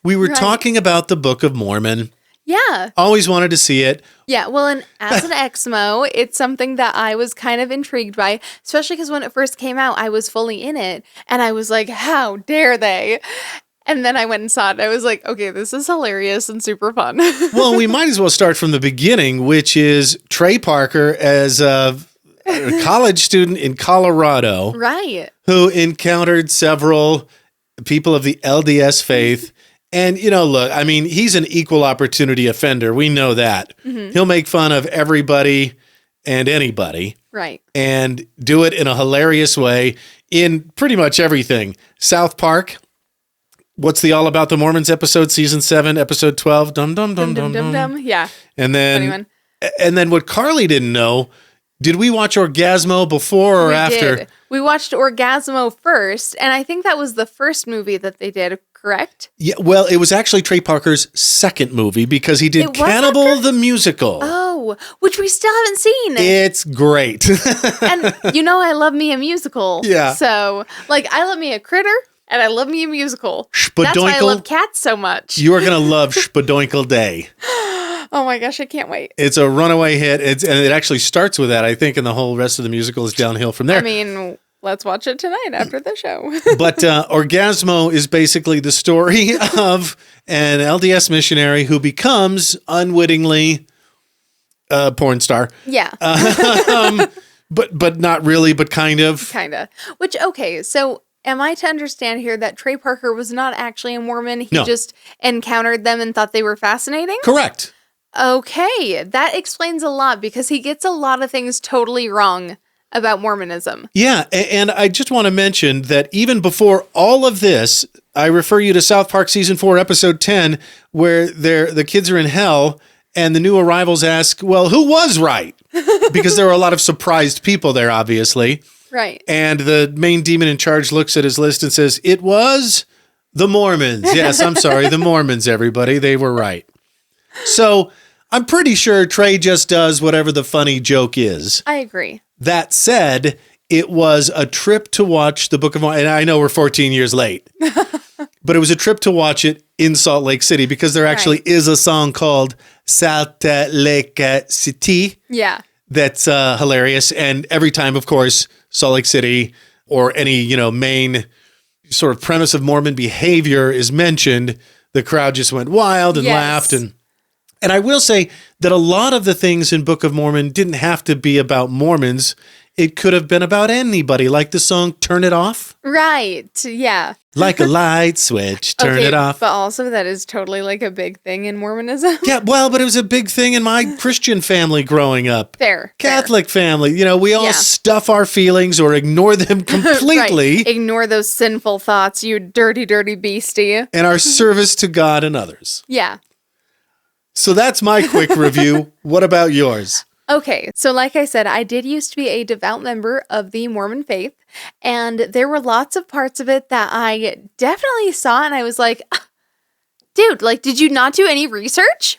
We were talking about the Book of Mormon. Yeah. Always wanted to see it. Yeah, well, and as an Exmo, it's something that I was kind of intrigued by, especially because when it first came out, I was fully in it, and I was like, how dare they? And then I went and saw it, and I was like, okay, this is hilarious and super fun. Well, we might as well start from the beginning, which is Trey Parker as a college student in Colorado. Right. Who encountered several people of the LDS faith. And, look, I mean, he's an equal opportunity offender. We know that. Mm-hmm. He'll make fun of everybody and anybody. Right. And do it in a hilarious way in pretty much everything. South Park. What's the All About the Mormons episode, season 7, episode 12? Dum dum dum dum dum dum. Yeah. And then what Karley didn't know, did we watch Orgasmo before or after? Did. We watched Orgasmo first, and I think that was the first movie that they did, correct? Yeah, well, it was actually Trey Parker's second movie because he did Cannibal the Musical. Oh, which we still haven't seen. It's great. And I love me a musical. Yeah. So, I love me a critter. And I love me a musical. Spadoinkle. That's why I love cats so much. You are going to love Spadoinkle Day. Oh my gosh, I can't wait. It's a runaway hit. And it actually starts with that, I think, and the whole rest of the musical is downhill from there. I mean, let's watch it tonight after the show. But Orgasmo is basically the story of an LDS missionary who becomes unwittingly a porn star. Yeah. But not really, but kind of. Kind of. Which, okay, so am I to understand here that Trey Parker was not actually a Mormon? He just encountered them and thought they were fascinating? Correct. Okay, that explains a lot because he gets a lot of things totally wrong about Mormonism. Yeah, and I just want to mention that even before all of this, I refer you to South Park Season 4, Episode 10, where the kids are in hell and the new arrivals ask, well, who was right? Because there were a lot of surprised people there, obviously. Right. And the main demon in charge looks at his list and says, it was the Mormons. Yes, I'm sorry, the Mormons, everybody. They were right. So I'm pretty sure Trey just does whatever the funny joke is. I agree. That said, it was a trip to watch the Book of Mormon. And I know we're 14 years late, but it was a trip to watch it in Salt Lake City because there actually is a song called Salt Lake City. Yeah. That's hilarious. And every time, of course, Salt Lake City or any, main sort of premise of Mormon behavior is mentioned, the crowd just went wild and laughed. And I will say that a lot of the things in Book of Mormon didn't have to be about Mormons. it could have been about anybody, like the song Turn It Off. Right. Yeah. Like a light switch, turn it off. But also that is totally like a big thing in Mormonism. Yeah, well, but it was a big thing in my Christian family growing up. Catholic family. We all stuff our feelings or ignore them completely. Right. Ignore those sinful thoughts, you dirty, dirty beastie. And our service to God and others. Yeah. So that's my quick review. What about yours? Okay, so like I said, I did used to be a devout member of the Mormon faith, and there were lots of parts of it that I definitely saw, and I was like, dude, like, did you not do any research?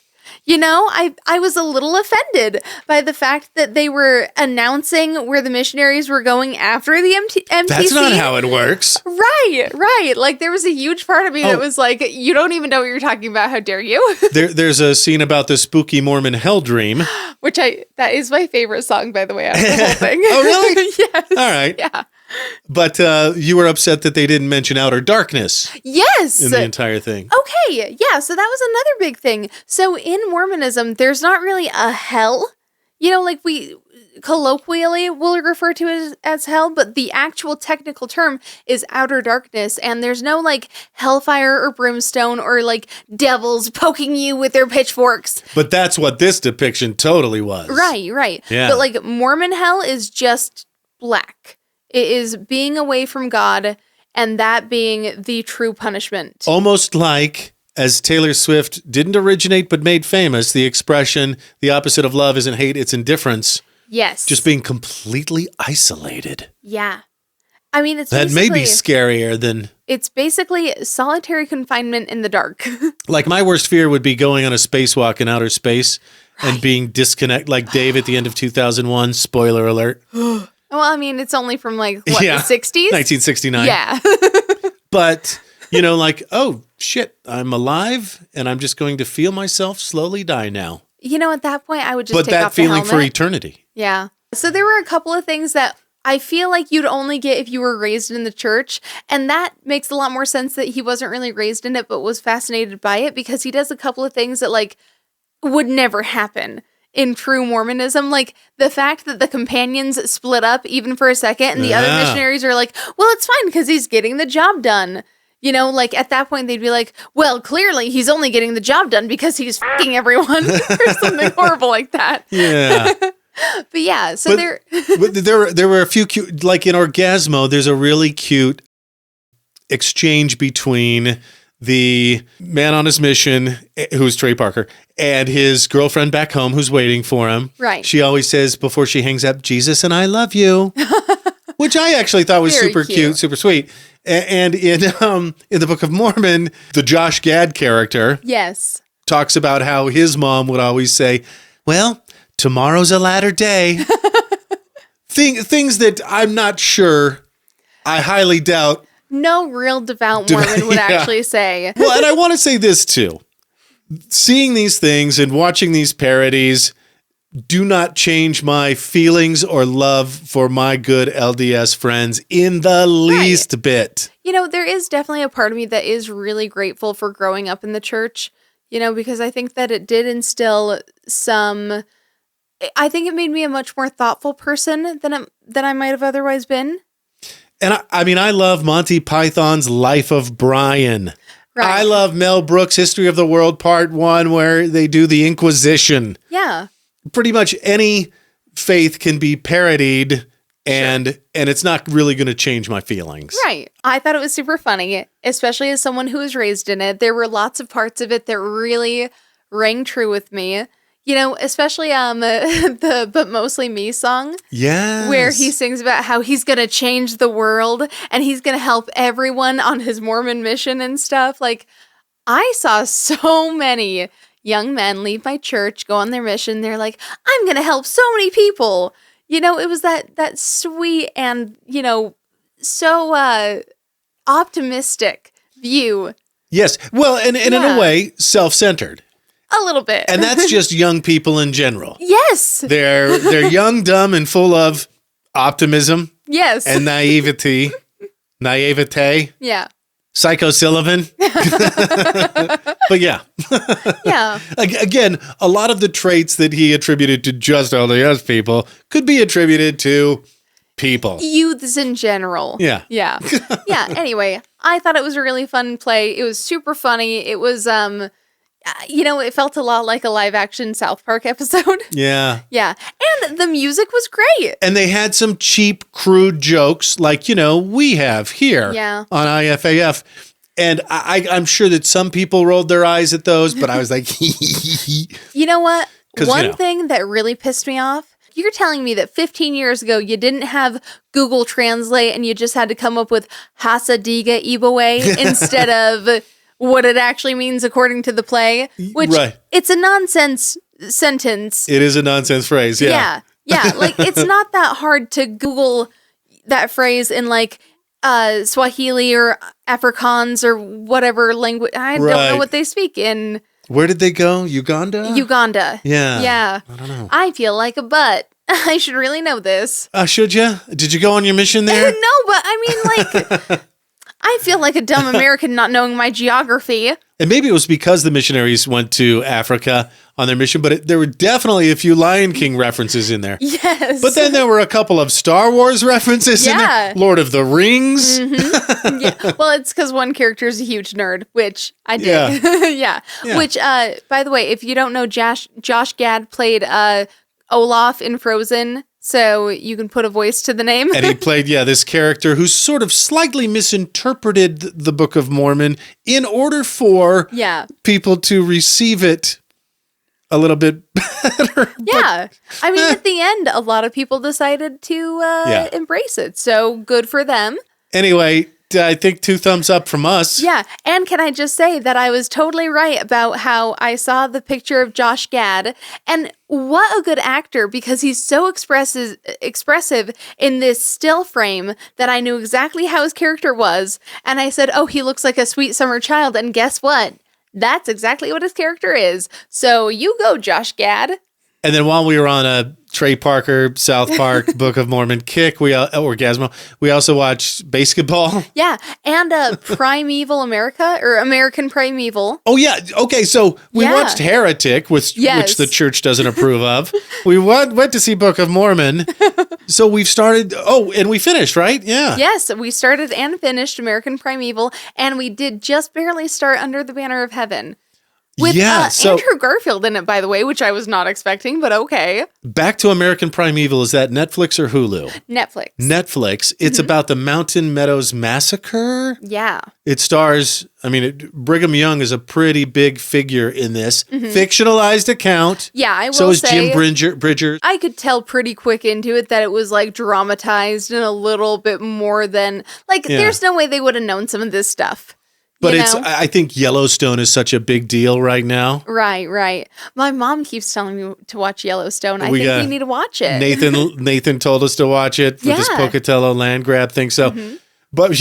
I was a little offended by the fact that they were announcing where the missionaries were going after the MTC. That's not how it works. Right. Like, there was a huge part of me that was like, you don't even know what you're talking about. How dare you? There's a scene about the spooky Mormon hell dream. That is my favorite song, by the way, out of the whole thing. Oh, really? Yes. All right. Yeah. But you were upset that they didn't mention outer darkness. Yes. In the entire thing. Okay. Yeah. So that was another big thing. So in Mormonism, there's not really a hell. Like we colloquially will refer to it as hell, but the actual technical term is outer darkness. And there's no like hellfire or brimstone or like devils poking you with their pitchforks. But that's what this depiction totally was. Right. Yeah. But like Mormon hell is just black. It is being away from God, and that being the true punishment. Almost like, as Taylor Swift didn't originate but made famous, the expression, the opposite of love isn't hate, it's indifference. Yes. Just being completely isolated. Yeah. I mean, that may be scarier than... It's basically solitary confinement in the dark. Like, my worst fear would be going on a spacewalk in outer space and being disconnected, like Dave at the end of 2001, spoiler alert. Well, I mean, it's only from like, the 60s? 1969. Yeah. But, like, oh, shit, I'm alive and I'm just going to feel myself slowly die now. At that point, I would just take off the helmet. But that feeling for eternity. Yeah. So there were a couple of things that I feel like you'd only get if you were raised in the church. And that makes a lot more sense that he wasn't really raised in it, but was fascinated by it because he does a couple of things that like would never happen in true Mormonism. Like the fact that the companions split up even for a second and the other missionaries are like, well, it's fine because he's getting the job done. Like at that point they'd be like, well, clearly he's only getting the job done because he's f***ing everyone or something horrible like that. Yeah. But yeah, so there were a few cute, like in Orgasmo, there's a really cute exchange between the man on his mission, who's Trey Parker, and his girlfriend back home who's waiting for him. Right. She always says before she hangs up, Jesus and I love you, which I actually thought was super cute, super sweet. And in the Book of Mormon, the Josh Gad character talks about how his mom would always say, well, tomorrow's a latter day. Things that I'm not sure, I highly doubt. No real devout Mormon would actually say. Well, and I want to say this too. Seeing these things and watching these parodies do not change my feelings or love for my good LDS friends in the least bit. There is definitely a part of me that is really grateful for growing up in the church, because I think that it did instill I think it made me a much more thoughtful person than I might have otherwise been. And I mean, I love Monty Python's Life of Brian. Right. I love Mel Brooks' History of the World Part 1, where they do the Inquisition. Yeah. Pretty much any faith can be parodied, and it's not really going to change my feelings. Right. I thought it was super funny, especially as someone who was raised in it. There were lots of parts of it that really rang true with me. Especially the But Mostly Me song. Yes. Where he sings about how he's going to change the world and he's going to help everyone on his Mormon mission and stuff. Like, I saw so many young men leave my church, go on their mission. They're like, I'm going to help so many people. It was that sweet and, so optimistic view. Yes. Well, and in a way, self-centered. A little bit. And that's just young people in general. Yes. They're young, dumb, and full of optimism. Yes. And naivete. Yeah. Psycho Sullivan. But yeah. Yeah. Again, a lot of the traits that he attributed to just LDS people could be attributed to people. Youths in general. Yeah. Yeah. Yeah. Anyway, I thought it was a really fun play. It was super funny. It was, it felt a lot like a live action South Park episode. Yeah. Yeah. And the music was great. And they had some cheap, crude jokes like, we have here on IFAF. And I'm sure that some people rolled their eyes at those, but I was like, You know what? One thing that really pissed me off, you're telling me that 15 years ago you didn't have Google Translate and you just had to come up with Hasadiga Ibowe instead of what it actually means according to the play, which it's a nonsense sentence. It is a nonsense phrase, yeah. Yeah, like it's not that hard to Google that phrase in like Swahili or Afrikaans or whatever language. I don't know what they speak in. Where did they go? Uganda? Uganda. Yeah. Yeah. I don't know. I feel like a butt. I should really know this. Should you? Did you go on your mission there? No, but I mean, like, I feel like a dumb American not knowing my geography. And maybe it was because the missionaries went to Africa on their mission, but there were definitely a few Lion King references in there. Yes. But then there were a couple of Star Wars references in there. Lord of the Rings. Mm-hmm. Yeah. Well, it's because one character is a huge nerd, which I did. Yeah. Which, by the way, if you don't know, Josh Gad played Olaf in Frozen. So you can put a voice to the name. And he played, this character who sort of slightly misinterpreted the Book of Mormon in order for people to receive it a little bit better. Yeah. I mean, at the end, a lot of people decided to embrace it. So good for them. Anyway, I think 2 thumbs up from us. Yeah. And can I just say that I was totally right about how I saw the picture of Josh Gad, and what a good actor, because he's so expressive in this still frame that I knew exactly how his character was. And I said, oh, he looks like a sweet summer child. And guess what? That's exactly what his character is. So you go, Josh Gad. And then while we were on a Trey Parker, South Park, Book of Mormon kick, Orgasmo, we also watched basketball. Yeah, and Primeval America, or American Primeval. Oh, yeah. Okay, so we watched Heretic, which the church doesn't approve of. We went to see Book of Mormon. So we've started, and we finished, right? Yeah. Yes, we started and finished American Primeval, and we did just barely start Under the Banner of Heaven. With Andrew Garfield in it, by the way, which I was not expecting, but okay. Back to American Primeval. Is that Netflix or Hulu? Netflix. It's about the Mountain Meadows Massacre. Yeah. It stars, Brigham Young is a pretty big figure in this. Fictionalized account. Yeah, I will say. So is Jim Bridger. I could tell pretty quick into it that it was like dramatized and a little bit more than, there's no way they would have known some of this stuff. But I think Yellowstone is such a big deal right now. Right. My mom keeps telling me to watch Yellowstone. I think we need to watch it. Nathan told us to watch it for this Pocatello land grab thing. So, but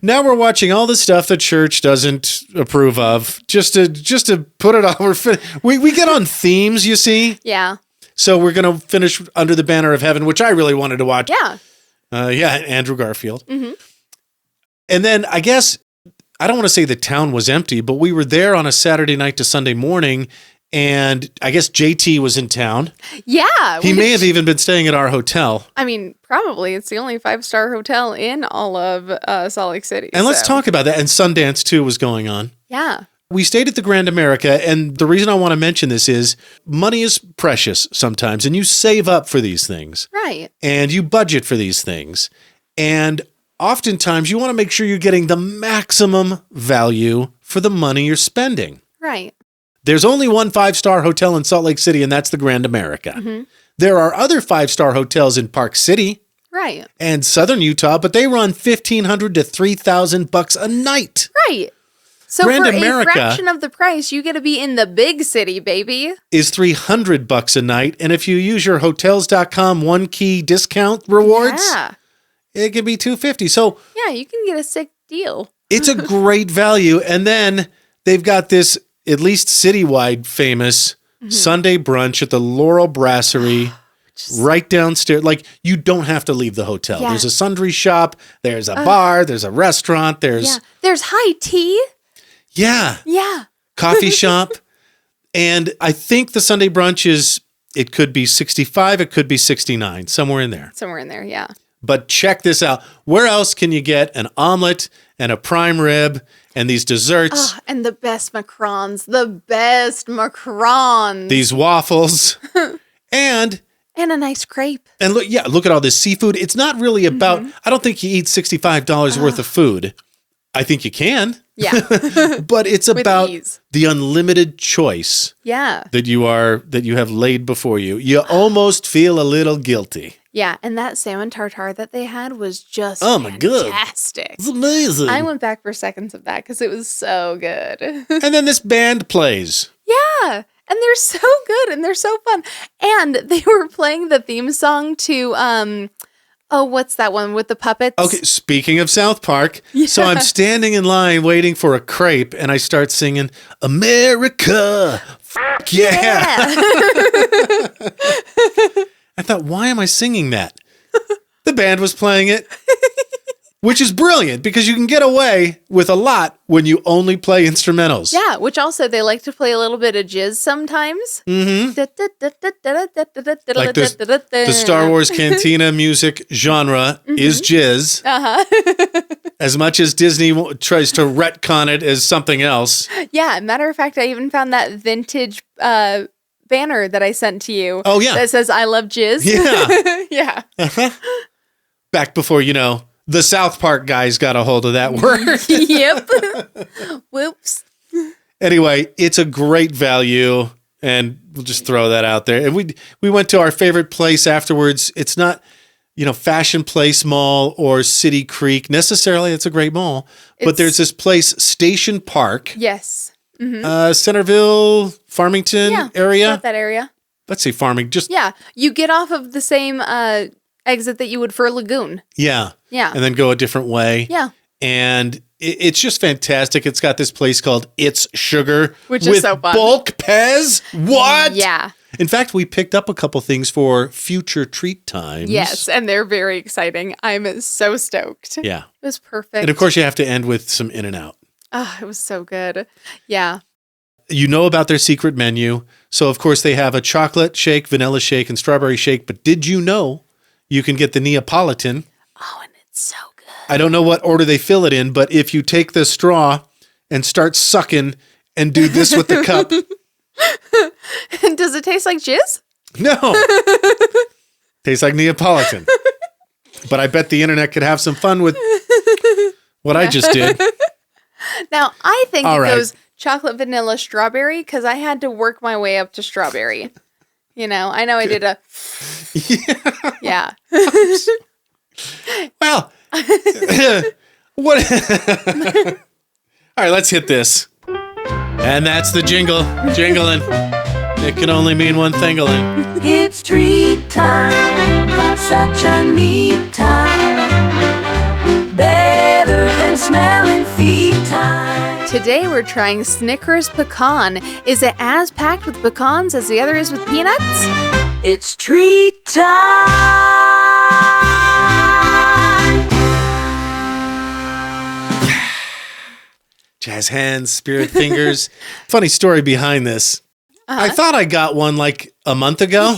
now we're watching all the stuff the church doesn't approve of. Just to put it all, we get on themes, you see. Yeah. So we're gonna finish Under the Banner of Heaven, which I really wanted to watch. Yeah. Andrew Garfield. And then I guess, I don't want to say the town was empty, but we were there on a Saturday night to Sunday morning, and I guess JT was in town. Yeah. He may have even been staying at our hotel. Probably. It's the only 5-star hotel in all of Salt Lake City. And let's talk about that. And Sundance, too, was going on. Yeah. We stayed at the Grand America, and the reason I want to mention this is money is precious sometimes, and you save up for these things. Right. And you budget for these things. And oftentimes, you want to make sure you're getting the maximum value for the money you're spending. Right. There's only one 5-star hotel in Salt Lake City, and that's the Grand America. There are other 5-star hotels in Park City. Right. And Southern Utah, but they run $1,500 to $3,000 a night. Right. So Grand for America a fraction of the price, you get to be in the big city, baby. Is $300 a night, and if you use your Hotels.com one-key discount rewards, it can be $250. So you can get a sick deal. It's a great value. And then they've got this at least citywide famous Sunday brunch at the Laurel Brasserie right downstairs. Like, you don't have to leave the hotel. Yeah. There's a sundry shop. There's a bar. There's a restaurant. There's high tea. Yeah. Coffee shop. And I think the Sunday brunch it could be $65. It could be $69. Somewhere in there. Yeah. But check this out. Where else can you get an omelet and a prime rib and these desserts? Oh, and the best macarons. The best macarons. These waffles. and a nice crepe. And look at all this seafood. It's not really about, I don't think you eat $65 worth of food. I think you can. Yeah. But it's about ease. the unlimited choice that you have laid before you. You almost feel a little guilty. Yeah, and that salmon tartare that they had was just my God. fantastic. It's amazing. I went back for seconds of that because it was so good. And then this band plays. Yeah, and they're so good and they're so fun. And they were playing the theme song to what's that one with the puppets? Okay, speaking of South Park, so I'm standing in line waiting for a crepe and I start singing America. Fuck yeah. I thought, why am I singing that? The band was playing it, which is brilliant because you can get away with a lot when you only play instrumentals. Yeah, which also they like to play a little bit of jizz sometimes. Mm-hmm. Like the Star Wars Cantina music genre is jizz. Uh-huh. As much as Disney tries to retcon it as something else. Yeah, matter of fact, I even found that vintage banner that I sent to you. Oh, yeah. That says, I love jizz. Yeah. Yeah. Uh-huh. Back before, the South Park guys got a hold of that word. Yep. Whoops. Anyway, it's a great value, and we'll just throw that out there. And we went to our favorite place afterwards. It's not, Fashion Place Mall or City Creek necessarily. It's a great mall. But there's this place, Station Park. Yes. Mm-hmm. Centerville, Farmington area. About that area. Let's say Farming. You get off of the same exit that you would for Lagoon. Yeah. Yeah. And then go a different way. Yeah. And it's just fantastic. It's got this place called It's Sugar. Which is so fun. Bulk Pez. What? Yeah. In fact, we picked up a couple things for future treat times. Yes, and they're very exciting. I'm so stoked. Yeah. It was perfect. And of course, you have to end with some In-N-Out. Oh, it was so good. Yeah. You know about their secret menu. So, of course, they have a chocolate shake, vanilla shake, and strawberry shake. But did you know you can get the Neapolitan? Oh, and it's so good. I don't know what order they fill it in, but if you take the straw and start sucking and do this with the cup. Does it taste like jizz? No. Tastes like Neapolitan. But I bet the internet could have some fun with what I just did. Now, I think All it right. goes chocolate, vanilla, strawberry, because I had to work my way up to strawberry. I know I did a... Yeah. Well, what? All right, let's hit this. And that's the jingle. Jingling. It can only mean one thing-a-ling. It's treat time, such a neat time. Better than smelling feet time. Today we're trying Snickers Pecan. Is it as packed with pecans as the other is with peanuts? It's treat time. Jazz hands, spirit fingers. Funny story behind this. I thought I got one like a month ago.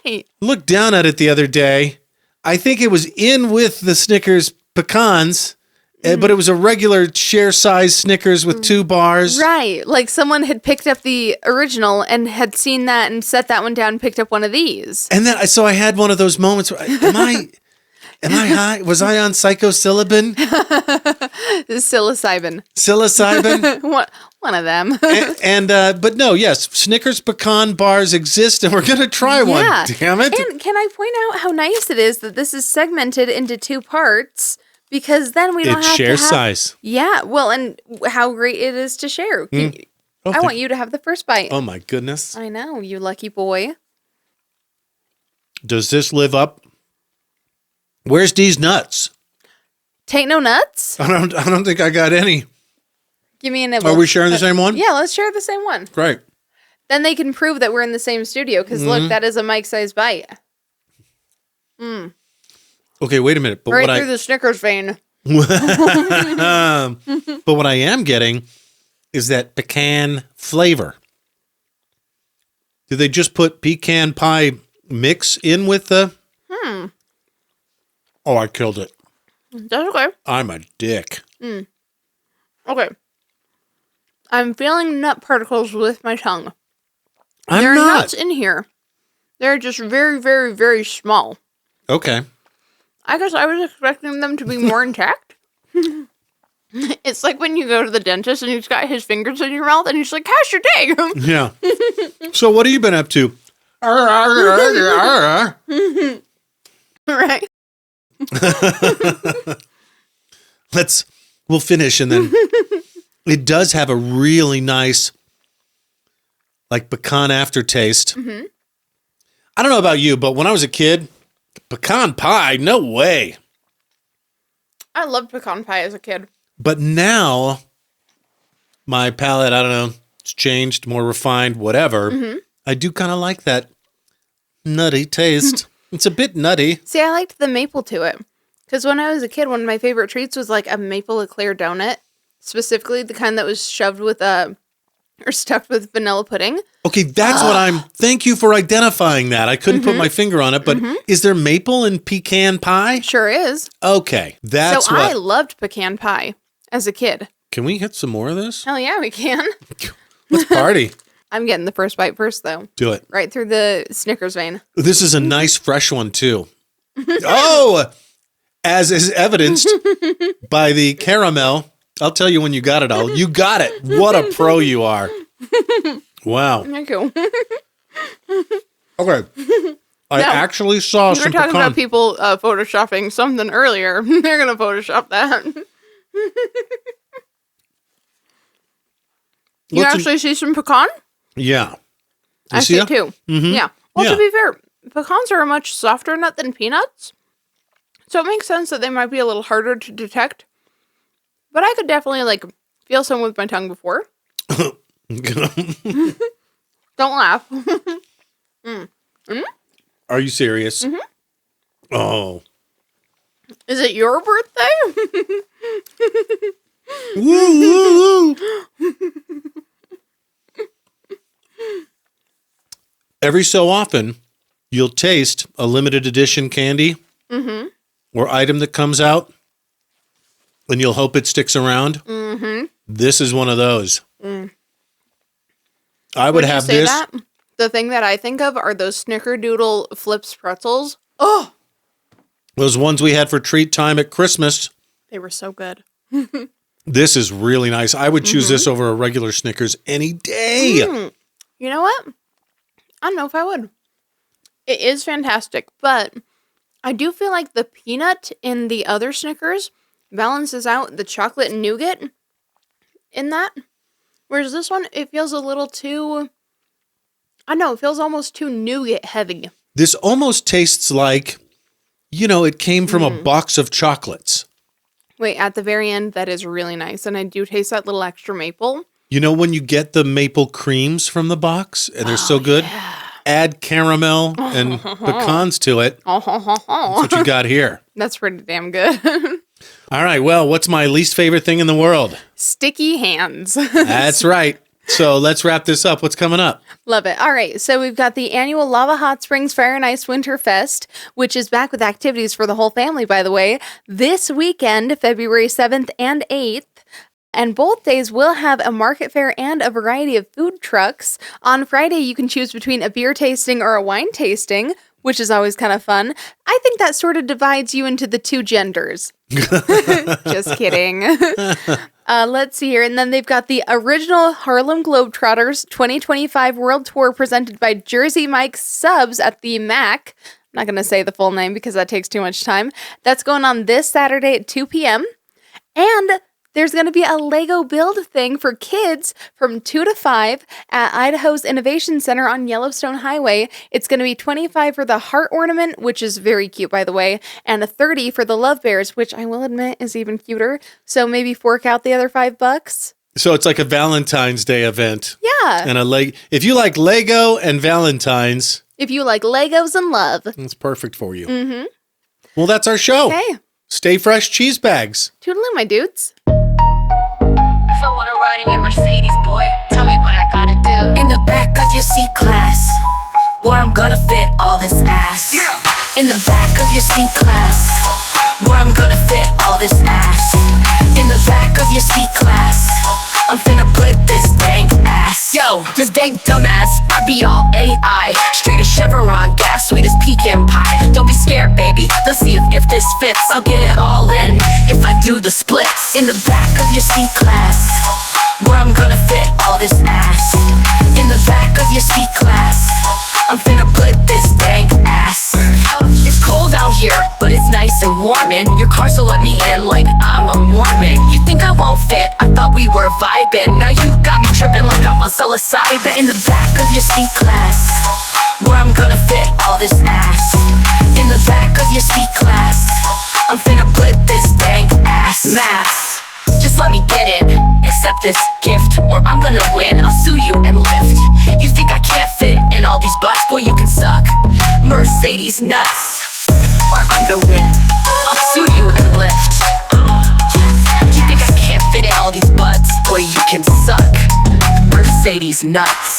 Right. Looked down at it the other day. I think it was in with the Snickers pecans, but it was a regular share size Snickers with 2 bars. Right. Like someone had picked up the original and had seen that and set that one down and picked up one of these. And then, so I had one of those moments where, am I high? Was I on psilocybin? Psilocybin. Psilocybin? One of them. But no, yes, Snickers pecan bars exist, and we're gonna try one. Damn it! And can I point out how nice it is that this is segmented into 2 parts? Because then we don't have to share size. Yeah, well, and how great it is to share. I want you to have the first bite. Oh my goodness! I know, you lucky boy. Does this live up? Where's these nuts? Tain't no nuts? I don't think I got any. Give me a nibble. Are we sharing the same one? Yeah, let's share the same one. Great. Then they can prove that we're in the same studio, because look, that is a Mike-sized bite. Okay, wait a minute. But right through the Snickers vein. But what I am getting is that pecan flavor. Do they just put pecan pie mix in with the... Oh, I killed it. That's okay. I'm a dick. Okay. I'm feeling nut particles with my tongue. I'm there are not. nuts in here. They're just very, very, very small. Okay. I guess I was expecting them to be more intact. It's like when you go to the dentist and he's got his fingers in your mouth and he's like, how's your day? Yeah. So what have you been up to? Right. We'll finish and then it does have a really nice like pecan aftertaste. Mm-hmm. I don't know about you, but when I was a kid, pecan pie, no way. I loved pecan pie as a kid. But now my palate, I don't know, it's changed, more refined, whatever. Mm-hmm. I do kind of like that nutty taste. It's a bit nutty. See, I liked the maple to it. Because when I was a kid, one of my favorite treats was like a maple eclair donut. Specifically the kind that was shoved with or stuffed with vanilla pudding. Okay, that's what thank you for identifying that. I couldn't put my finger on it, but is there maple in pecan pie? Sure is. Okay, that's so I loved pecan pie as a kid. Can we hit some more of this? Hell yeah, we can. Let's party. I'm getting the first bite first, though. Do it. Right through the Snickers vein. This is a nice fresh one, too. Oh, as is evidenced by the caramel. I'll tell you when you got it all. You got it. What a pro you are. Wow. Thank you. Okay. I actually saw some We were talking pecan. about people photoshopping something earlier. They're going to Photoshop that. You actually see some pecan? Yeah. I see it too. Mm-hmm. Yeah. Well, Yeah. to be fair, pecans are a much softer nut than peanuts. So it makes sense that they might be a little harder to detect. But I could definitely, like, feel some with my tongue before. Don't laugh. Are you serious? Mm-hmm. Oh. Is it your birthday? Woo, woo, woo. Every so often, you'll taste a limited edition candy or item that comes out, and you'll hope it sticks around. Mm-hmm. This is one of those. I would have say this. That? The thing that I think of are those Snickerdoodle Flips pretzels. Oh, Those ones we had for treat time at Christmas. they were so good. This is really nice. I would choose this over a regular Snickers any day. You know what? I don't know if I would. It is fantastic, but I do feel like the peanut in the other Snickers balances out the chocolate and nougat in that. Whereas this one, it feels a little too... I don't know, it feels almost too nougat heavy. This almost tastes like, it came from a box of chocolates. Wait, at the very end, that is really nice. And I do taste that little extra maple. You know when you get the maple creams from the box and they're so good? Yeah. Add caramel and pecans to it. That's what you got here. That's pretty damn good. All right, well, what's my least favorite thing in the world? Sticky hands. That's right. So let's wrap this up. What's coming up? Love it. All right. So we've got the annual Lava Hot Springs Fire and Ice Winter Fest, which is back with activities for the whole family, by the way, this weekend, February 7th and 8th. And both days will have a market fair and a variety of food trucks. On Friday, you can choose between a beer tasting or a wine tasting, which is always kind of fun. I think that sort of divides you into the two genders. Just kidding. Let's see here. And then they've got the original Harlem Globetrotters 2025 World Tour presented by Jersey Mike Subs at the MAC. I'm not going to say the full name because that takes too much time. That's going on this Saturday at 2 p.m. And there's going to be a Lego build thing for kids from 2 to 5 at Idaho's Innovation Center on Yellowstone Highway. It's going to be $25 for the heart ornament, which is very cute, by the way, and $30 for the love bears, which I will admit is even cuter. So maybe fork out the other $5. So it's like a Valentine's Day event. Yeah. And if you like Lego and Valentine's. If you like Legos and love. It's perfect for you. Mm-hmm. Well, that's our show. Okay. Stay fresh cheese bags. Toodaloo, my dudes. If I wanna ride in your Mercedes, boy, tell me what I gotta do. In the back of your C-Class, where I'm gonna fit all this ass. In the back of your C-Class, where I'm gonna fit all this ass. In the back of your C-Class, I'm finna put this Dank ass. Yo, this Dank dumbass, I be all AI. Straight as Chevron gas, sweet as pecan pie. Don't be scared, baby, let's see if this fits. I'll get it all in if I do the splits. In the back of your C-Class, where I'm gonna fit all this ass. In the back of your C-Class, I'm finna put this Dank ass. It's cold out here, but it's nice and warm in. Your car so let me in like I'm a Mormon. You think I won't fit? I thought we were vibing. Now you got me tripping like I'm on psilocybin. In the back of your C-Class, where I'm gonna fit all this ass. In the back of your C-Class, I'm finna put this Dank ass. Mass, just let me get in. Accept this gift, or I'm gonna win. I'll sue you and lift. You think I can't fit in all these butts? Boy, you can suck Mercedes nuts, or I'm gonna win. I'll sue you and lift. You think I can't fit in all these butts? Boy, you can suck Mercedes nuts.